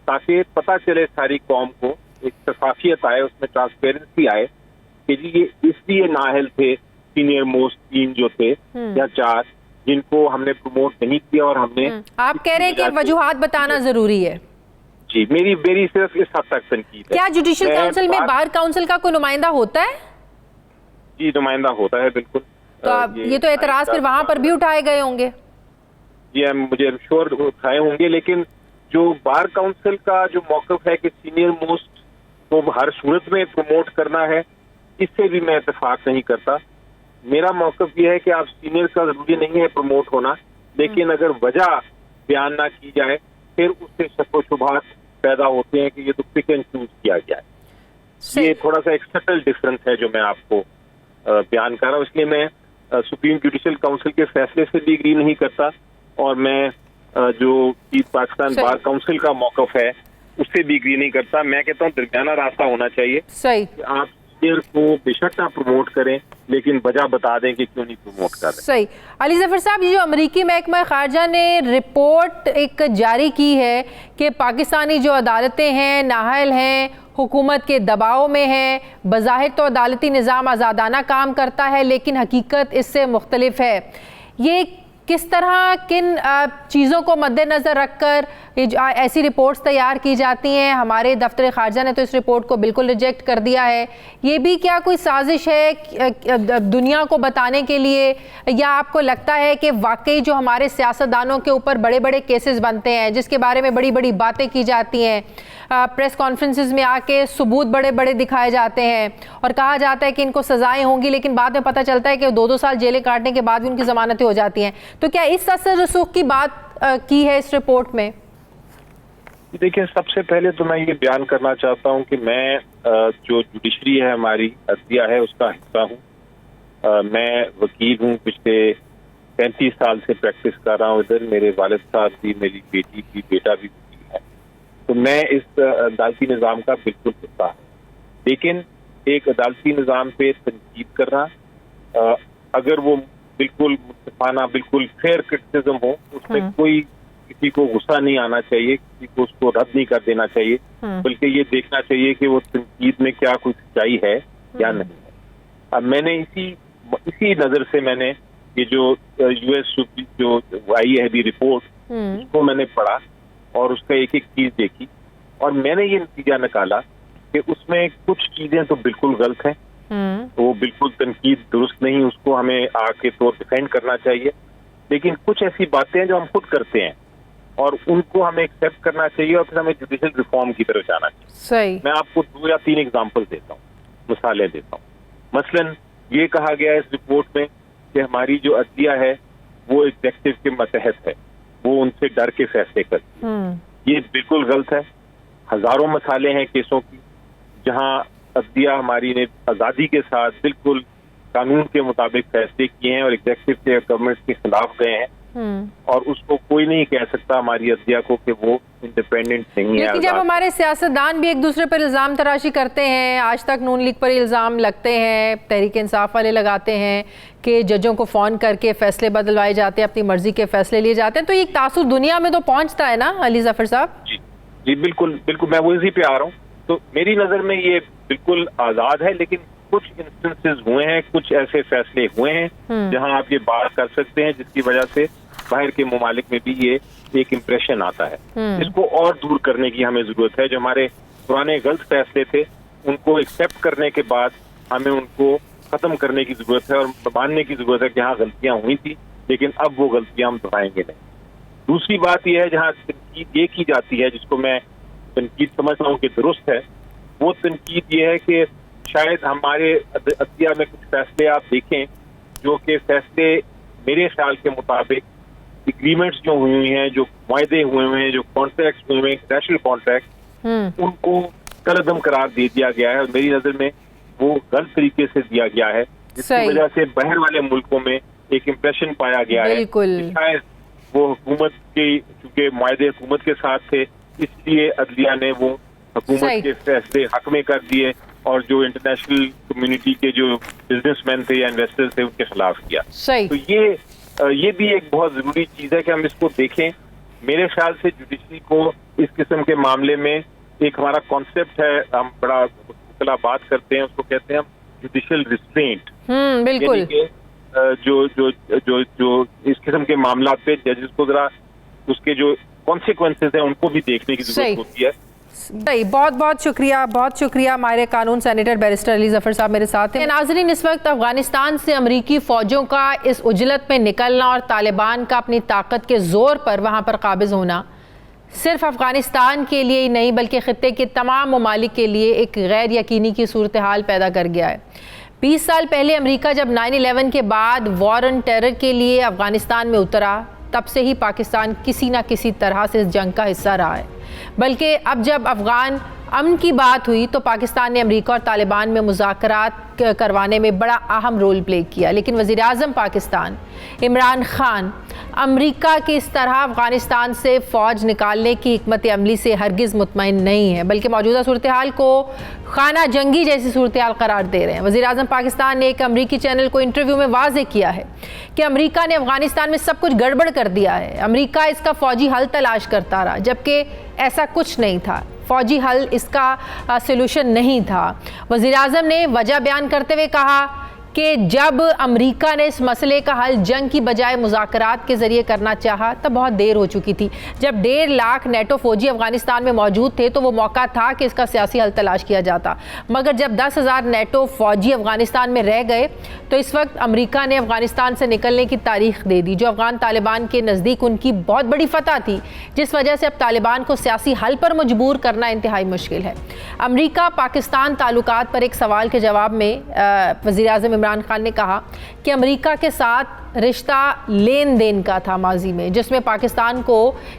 ताकि पता चले सारी कौम को, एक शफाफियत आए, उसमें ट्रांसपेरेंसी आए कि जी ये इसलिए नाअहल थे सीनियर मोस्ट 3 जो थे या 4 जिनको हमने प्रमोट नहीं किया और हमने। आप कह रहे हैं कि वजूहात बताना जरूरी है। जी, मेरी सिर्फ इस हद तक तनकीद है। क्या जुडिशियल काउंसिल में बार काउंसिल का कोई नुमाइंदा होता है? जी, नुमाइंदा होता है, बिल्कुल। तो आप ये तो एतराज फिर वहां पर भी उठाए गए होंगे। जी, मुझे श्योर उठाए होंगे, लेकिन जो बार काउंसिल का जो मौक़िफ़ है कि सीनियर मोस्ट को हर सूरत में प्रमोट करना है, इससे भी मैं इत्तेफाक नहीं करता। मेरा मौक़िफ़ ये है कि आप सीनियर का जरूरी नहीं है प्रमोट होना, लेकिन अगर वजह बयान ना की जाए फिर उससे शक व शुबहात पैदा होते हैं कि ये तो पिक एंड चूज किया गया है। ये थोड़ा सा एक सटल डिफरेंस है जो मैं आपको बयान कर रहा हूँ। इसलिए मैं सुप्रीम जुडिशियल काउंसिल के फैसले से भी एग्री नहीं करता, और मैं जो पाकिस्तान बार काउंसिल का मौक़िफ़ है उससे भी एग्री नहीं करता। मैं कहता हूँ दरमियाना रास्ता होना चाहिए। सही, आप सीनियर को बेशक आप प्रमोट करें, लेकिन वजह बता दें कि क्यों नहीं प्रमोट कर रहे। सही। अली ज़फ़र साहब, ये जो अमरीकी महकमा ख़ारजा ने रिपोर्ट एक जारी की है कि पाकिस्तानी जो अदालतें हैं नाअहल हैं, हुकूमत के दबाव में है, बज़ाहिर तो अदालती निज़ाम आज़ादाना काम करता है, लेकिन हकीकत इससे मुख्तलिफ है। ये किस तरह किन चीज़ों को मद्देनज़र रखकर ऐसी रिपोर्ट्स तैयार की जाती हैं? हमारे दफ्तर ख़ारजा ने तो इस रिपोर्ट को बिल्कुल रिजेक्ट कर दिया है। ये भी क्या कोई साजिश है दुनिया को बताने के लिए, या आपको लगता है कि वाकई जो हमारे सियासतदानों के ऊपर बड़े बड़े केसेस बनते हैं, जिसके बारे में बड़ी बड़ी बातें की जाती हैं, प्रेस कॉन्फ्रेंसेस में आके सबूत बड़े बड़े दिखाए जाते हैं और कहा जाता है कि इनको सजाएं होंगी, लेकिन बाद में पता चलता है कि 2-2 साल जेलें काटने के बाद भी उनकी जमानतें हो जाती हैं, तो क्या इस असर रसूख की बात की है इस रिपोर्ट में? देखिए, सबसे पहले तो मैं ये बयान करना चाहता हूँ कि मैं जो जुडिशरी है हमारी अदलिया है उसका हिस्सा हूँ। मैं वकील हूँ, पिछले 35 साल से प्रैक्टिस कर रहा हूँ इधर। मेरे वालिद साहब भी, मेरी बेटी भी, बेटा भी वकील है, तो मैं इस अदालती निज़ाम का बिल्कुल हिस्सा हूँ। लेकिन एक अदालती निज़ाम पे तनकीद करना, अगर वो बिल्कुल मुस्तफाना, बिल्कुल फेयर क्रिटिसिज्म हो, उसमें कोई किसी को गुस्सा नहीं आना चाहिए, किसी को उसको रद्द नहीं कर देना चाहिए, बल्कि ये देखना चाहिए कि वो तनकीद में क्या कुछ सच्चाई है या नहीं है। अब मैंने इसी नज़र से मैंने ये जो यूएस जो आई है अभी रिपोर्ट, उसको मैंने पढ़ा और उसका एक एक चीज़ देखी, और मैंने ये नतीजा निकाला कि उसमें कुछ चीज़ें तो बिल्कुल गलत हैं, तो वो बिल्कुल तनकीद दुरुस्त नहीं, उसको हमें आके तो डिफेंड करना चाहिए। लेकिन कुछ ऐसी बातें हैं जो हम खुद करते हैं और उनको हमें एक्सेप्ट करना चाहिए और फिर हमें जुडिशियल रिफॉर्म की तरफ जाना चाहिए। सही। मैं आपको 2 या 3 एग्जांपल देता हूँ, मिसालें देता हूँ। मसलन ये कहा गया है इस रिपोर्ट में कि हमारी जो अदलिया है वो एग्जेक्टिव के मतहत है, वो उनसे डर के फैसले करती है। ये बिल्कुल गलत है। हजारों मिसालें हैं केसों की जहाँ अदलिया हमारी ने आज़ादी के साथ बिल्कुल कानून के मुताबिक फैसले किए हैं और एग्जेक्टिव के गवर्नमेंट के खिलाफ गए हैं, और उसको कोई नहीं कह सकता हमारी अदलिया को कि वो इंडिपेंडेंट नहीं है। लेकिन जब हमारे सियासतदान भी एक दूसरे पर इल्ज़ाम तराशी करते हैं, आज तक नून लीग पर इल्ज़ाम लगते हैं, तहरीक इंसाफ वाले लगाते हैं कि जजों को फ़ोन करके फैसले बदलवाए जाते हैं, अपनी मर्जी के फैसले लिए जाते हैं, तो ये तासुर दुनिया में तो पहुंचता है ना अली ज़फ़र साहब? जी बिल्कुल बिल्कुल, मैं वो इसी पे आ रहा हूँ। तो मेरी नज़र में ये बिल्कुल आज़ाद है, लेकिन कुछ इंस्टेंसेस हुए हैं, कुछ ऐसे फैसले हुए हैं जहां आप ये बात कर सकते हैं जिसकी वजह से बाहर के ममालिक में भी ये एक इम्प्रेशन आता है। इसको और दूर करने की हमें जरूरत है। जो हमारे पुराने गलत फैसले थे उनको एक्सेप्ट करने के बाद हमें उनको खत्म करने की जरूरत है और मानने की जरूरत है कि हाँ गलतियां हुई थी, लेकिन अब वो गलतियां हम दोहराएंगे नहीं। दूसरी बात यह है जहाँ तनकीद ये की जाती है, जिसको मैं तनकीद समझता हूँ कि दुरुस्त है, वो तनकीद ये है कि शायद हमारे अदलिया में कुछ फैसले आप देखें जो कि फैसले मेरे ख्याल के मुताबिक एग्रीमेंट्स जो हुई हैं, जो वायदे हुए हैं, जो कॉन्ट्रैक्ट्स हुए हैं, इंटरनेशनल कॉन्ट्रैक्ट, उनको कलअदम करार दे दिया गया है और मेरी नजर में वो गलत तरीके से दिया गया है, जिसकी वजह से बाहर वाले मुल्कों में एक इम्प्रेशन पाया गया है शायद वो हुकूमत के, चूंकि मायदे हुकूमत के साथ थे इसलिए अदलिया ने वो हुकूमत के फैसले हक में कर दिए और जो इंटरनेशनल कम्युनिटी के जो बिजनेसमैन थे या इन्वेस्टर्स थे उनके खिलाफ किया। तो ये भी एक बहुत जरूरी चीज है कि हम इसको देखें। मेरे ख्याल से जुडिशरी को इस किस्म के मामले में एक हमारा कॉन्सेप्ट है, हम बड़ा मुश्किल बात करते हैं, उसको कहते हैं हम जुडिशियल रिस्ट्रेंट। बिल्कुल जो जो जो जो इस किस्म के मामला पे जजेस को जरा उसके जो कॉन्सिक्वेंसेस हैं उनको भी देखने की जरूरत होती है। बहुत बहुत शुक्रिया माहिर कानून सेनेटर बैरिस्टर अली जफर साहब मेरे साथ हैं। नाज़रीन, इस वक्त अफगानिस्तान से अमरीकी फ़ौजों का इस उजलत में निकलना और तालिबान का अपनी ताकत के ज़ोर पर वहाँ पर काबिज़ होना सिर्फ अफगानिस्तान के लिए ही नहीं बल्कि ख़ित्ते के तमाम ममालिक के लिए एक गैर यकीनी की सूरत हाल पैदा कर गया है। 20 साल पहले अमेरिका जब 9/11 के बाद वॉर ऑन टेरर के लिए अफगानिस्तान में उतरा, तब से ही पाकिस्तान किसी न किसी तरह से इस जंग का हिस्सा रहा है। बल्कि अब जब अफगान अमन की बात हुई तो पाकिस्तान ने अमेरिका और तालिबान में मुज़ाकरात करवाने में बड़ा अहम रोल प्ले किया, लेकिन वज़ीर आज़म पाकिस्तान इमरान खान अमेरिका की इस तरह अफगानिस्तान से फ़ौज निकालने की हिकमत अमली से हरगिज़ मुतमईन नहीं है, बल्कि मौजूदा सूरत हाल को खाना जंगी जैसी सूरत हाल करार दे रहे हैं। वज़ीर आज़म पाकिस्तान ने एक अमरीकी चैनल को इंटरव्यू में वाज़ेह किया है कि अमेरिका ने अफगानिस्तान में सब कुछ गड़बड़ कर दिया है, अमेरिका इसका फ़ौजी हल तलाश करता रहा, जबकि ऐसा कुछ नहीं था, फ़ौजी हल इसका सलूशन नहीं था। वज़ीर आज़म ने वजह बयान करते हुए कहा कि जब अमेरिका ने इस मसले का हल जंग की बजाय मुज़ाकरात के ज़रिए करना चाहा तब बहुत देर हो चुकी थी। जब 1.5 लाख नेटो फ़ौजी अफ़गानिस्तान में मौजूद थे तो वो मौका था कि इसका सियासी हल तलाश किया जाता, मगर जब 10,000 नेटो फ़ौजी अफ़गानिस्तान में रह गए तो इस वक्त अमेरिका ने अफ़गानिस्तान से निकलने की तारीख दे दी, जो अफ़गान तालिबान के नज़दीक उनकी बहुत बड़ी फ़तह थी, जिस वजह से अब तालिबान को सियासी हल पर मजबूर करना इंतहाई मुश्किल है। अमेरिका पाकिस्तान ताल्लुकात पर एक सवाल के जवाब में वज़ीर आज़म इमरान खान ने कहा कि अमेरिका के साथ रिश्ता लेन देन का था माजी में, जिसमें पाकिस्तान को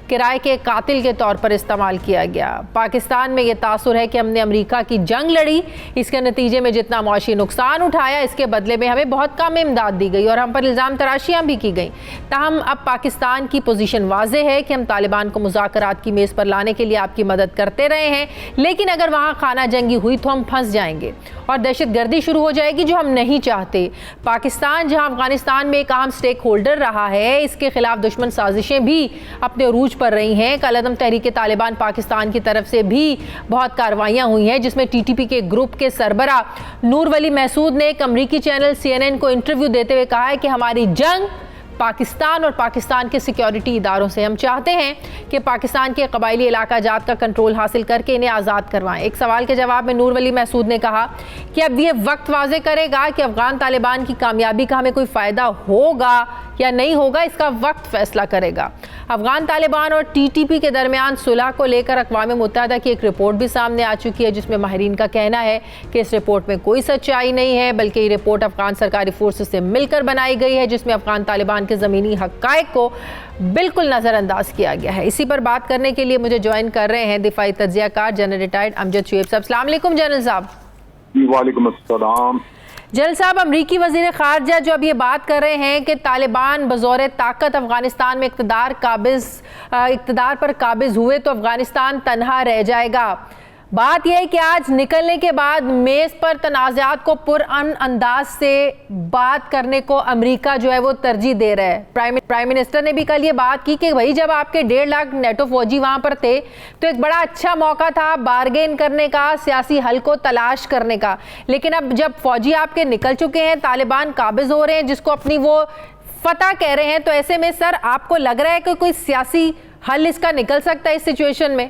किराए के कातिल के तौर पर इस्तेमाल किया गया। पाकिस्तान में ये तासुर है कि हमने अमेरिका की जंग लड़ी, इसके नतीजे में जितना मुआशी नुकसान उठाया इसके बदले में हमें बहुत कम इमदाद दी गई और हम पर इल्ज़ाम तराशियाँ भी की गई। ताहम अब पाकिस्तान की पोजीशन वाज़ेह है कि हम तालिबान को मुज़ाकरात की मेज़ पर लाने के लिए आपकी मदद करते रहे हैं, लेकिन अगर वहाँ खाना जंगी हुई तो हम फंस जाएंगे और दहशत गर्दी शुरू हो जाएगी, जो हम नहीं चाहते। पाकिस्तान जहाँ अफगानिस्तान में एक स्टेक होल्डर रहा है, इसके खिलाफ दुश्मन साजिशें भी अपने अरूज पर रही हैं। कल-ए-दम तहरीक तालिबान पाकिस्तान की तरफ से भी बहुत कार्रवाइयां हुई हैं, जिसमें टीटीपी के ग्रुप के सरबरा नूर वली महसूद ने एक अमरीकी चैनल CNN को इंटरव्यू देते हुए कहा है कि हमारी जंग पाकिस्तान और पाकिस्तान के सिक्योरिटी इदारों से, हम चाहते हैं कि पाकिस्तान के कबायली इलाका जात का कंट्रोल हासिल करके इन्हें आज़ाद करवाएं। एक सवाल के जवाब में नूर वली महसूद ने कहा कि अब ये वक्त वाज़े करेगा कि अफ़गान तालिबान की कामयाबी का हमें कोई फ़ायदा होगा या नहीं होगा, इसका वक्त फैसला करेगा। अफ़गान तालिबान और TTP के दरमियान सुलह को लेकर अक़वाम मुत्तहिदा की एक रिपोर्ट भी सामने आ चुकी है, जिसमें माहिरीन का कहना है कि इस रिपोर्ट में कोई सच्चाई नहीं है, बल्कि ये रिपोर्ट अफ़गान सरकारी फोर्सेस से मिलकर बनाई गई है, जिसमें अफ़गान तालिबान के ज़मीनी हक़ाइक़ को बिल्कुल नज़रअंदाज किया गया है। इसी पर बात करने के लिए मुझे ज्वाइन कर रहे हैं दिफाई तज्ज़ियाकार जनरल रिटायर्ड अमजद शुएब साहब। अस्सलाम वालेकुम जनरल साहब। वालेकुम अस्सलाम। जनरल साहब, अमरीकी वज़ीर ख़ारजा जो अब ये बात कर रहे हैं कि तालिबान बज़ौर ताकत अफ़गानिस्तान में इक़्तिदार पर काबिज़ हुए तो अफ़गानिस्तान तनहा रह जाएगा। बात यह है कि आज निकलने के बाद मेज़ पर तनाज़ात को पुरअमन अंदाज से बात करने को अमेरिका जो है वो तरजीह दे रहा है। प्राइम मिनिस्टर ने भी कल ये बात की कि भाई जब आपके 1.5 लाख नेटो फौजी वहाँ पर थे तो एक बड़ा अच्छा मौका था बारगेन करने का, सियासी हल को तलाश करने का, लेकिन अब जब फौजी आपके निकल चुके हैं, तालिबान काबिज़ हो रहे हैं, जिसको अपनी वो फतह कह रहे हैं, तो ऐसे में सर आपको लग रहा है कि कोई सियासी हल इसका निकल सकता है इस सिचुएशन में?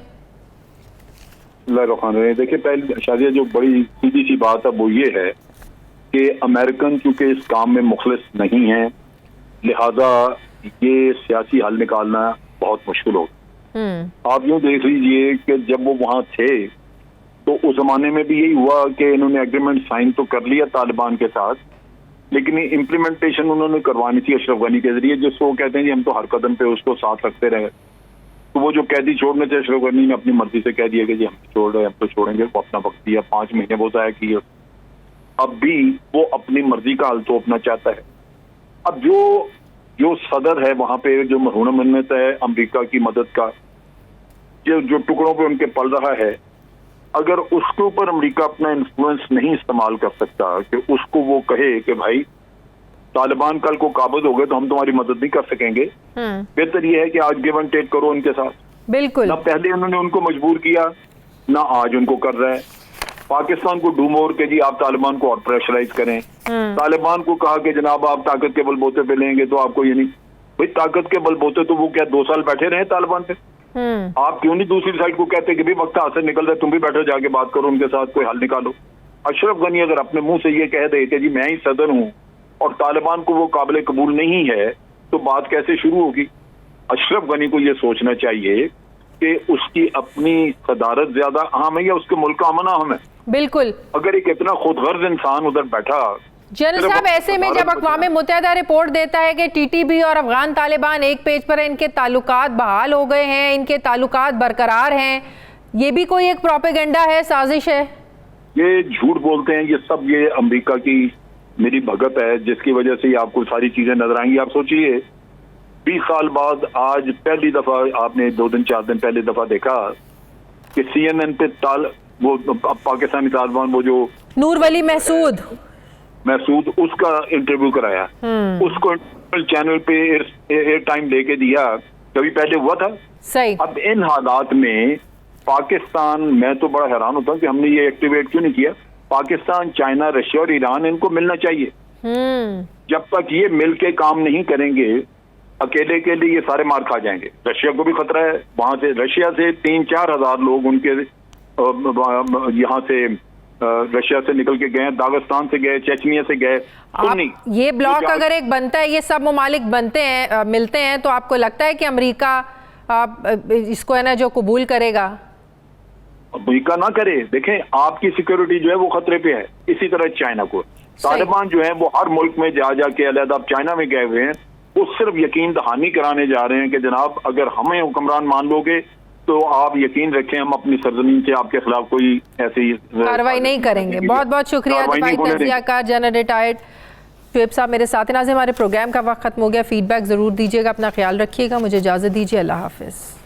देखिए, पहले शादिया जो बड़ी सीधी सी बात है वो ये है कि अमेरिकन चूंकि इस काम में मुखलिस नहीं है, लिहाजा ये सियासी हल निकालना बहुत मुश्किल होगा। आप यूं देख लीजिए कि जब वो वहां थे तो उस जमाने में भी यही हुआ कि इन्होंने एग्रीमेंट साइन तो कर लिया तालिबान के साथ, लेकिन इम्प्लीमेंटेशन उन्होंने करवानी थी अशरफ गनी के जरिए, जिसको वो कहते हैं कि हम तो हर कदम पे उसको साथ रखते रहे। तो वो जो कैदी छोड़ने थे अशरफ गनी ने अपनी मर्जी से कह दिया कि जी हम छोड़ रहे हैं, हम तो छोड़ेंगे। वो अपना वक्त दिया, 5 महीने वो ज़ाया किए। अब भी वो अपनी मर्जी का हल तोपना चाहता है। अब जो सदर है वहां पे, जो मरहूम मन्नत है अमेरिका की मदद का, जो टुकड़ों पे उनके पल रहा है, अगर उसके ऊपर अमेरिका अपना इन्फ्लुएंस नहीं इस्तेमाल कर सकता कि उसको वो कहे कि भाई तालिबान कल को काबज हो गए तो हम तुम्हारी मदद नहीं कर सकेंगे, बेहतर ये है कि आज गिव एंड टेक करो उनके साथ। बिल्कुल। ना पहले उन्होंने उनको मजबूर किया, ना आज उनको कर रहा है। पाकिस्तान को डूमोर के जी आप तालिबान को और प्रेशराइज करें। तालिबान को कहा कि जनाब आप ताकत के बलबूते पे लेंगे तो आपको ये नहीं, भाई ताकत के बलबूते तो वो क्या 2 साल बैठे रहे तालिबान पे? आप क्यों नहीं दूसरी साइड को कहते कि भाई वक्त हाथ से निकल रहा है, तुम भी बैठो जाके बात करो उनके साथ, कोई हल निकालो। अशरफ गनी अगर अपने मुंह से ये कह दे कि जी मैं ही सदर हूँ और तालिबान को वो काबिल कबूल नहीं है, तो बात कैसे शुरू होगी? अशरफ गनी को ये सोचना चाहिए कि उसकी अपनी सदारत ज्यादा अहम है या उसके मुल्क का अमन अहम है। बिल्कुल। अगर एक इतना खुदगर्ज इंसान उधर बैठा। जनरल साहब, ऐसे में जब अक़वाम मुत्तहिदा रिपोर्ट देता है कि टीटीबी और अफगान तालिबान एक पेज पर है, इनके ताल्लुकात बहाल हो गए हैं, इनके ताल्लुकात बरकरार हैं, ये भी कोई एक प्रोपेगेंडा है, साजिश है? ये झूठ बोलते हैं, ये सब ये अमेरिका की मेरी भगत है जिसकी वजह से आपको सारी चीजें नजर आएंगी। आप सोचिए 20 साल बाद आज पहली दफा आपने 2 दिन 4 दिन पहले दफा देखा कि CNN पे वो पाकिस्तानी तालिबान वो जो नूर वली महसूद उसका इंटरव्यू कराया, उसको चैनल पे एयर टाइम लेके दिया, कभी पहले हुआ था? सही। अब इन हालात में पाकिस्तान, मैं तो बड़ा हैरान होता हूँ कि हमने ये एक्टिवेट क्यों नहीं किया। पाकिस्तान, चाइना, रशिया और ईरान, इनको मिलना चाहिए। जब तक ये मिलके काम नहीं करेंगे, अकेले के लिए ये सारे मार खा जाएंगे। रशिया को भी खतरा है, वहां से रशिया से 3-4 हजार लोग उनके यहाँ से रशिया से निकल के गए, दागिस्तान से गए, चेचनिया से गए। ये ब्लॉक अगर एक बनता है, ये सब ममालिक बनते हैं, मिलते हैं, तो आपको लगता है कि अमेरिका इसको है ना जो कबूल करेगा? अमेरिका ना करे। देखें, आपकी सिक्योरिटी जो है वो खतरे पे है। इसी तरह चाइना को, तालिबान जो है वो हर मुल्क में जा जाके अलग, आप चाइना में गए हुए हैं, वो सिर्फ यकीन दहानी कराने जा रहे हैं कि जनाब अगर हमें हुक्मरान मान लोगे तो आप यकीन रखें हम अपनी सरजमीन से आपके खिलाफ कोई ऐसी कार्रवाई नहीं करेंगे। बहुत बहुत शुक्रिया तज्ज़ियाकार जनरल रिटायर्ड शुएब साहब मेरे साथ। नाज़रीन, हमारे प्रोग्राम का वक्त खत्म हो गया। फीडबैक ज़रूर दीजिएगा, अपना ख्याल रखिएगा। मुझे इजाज़त दीजिए, अल्लाह हाफ़िज़।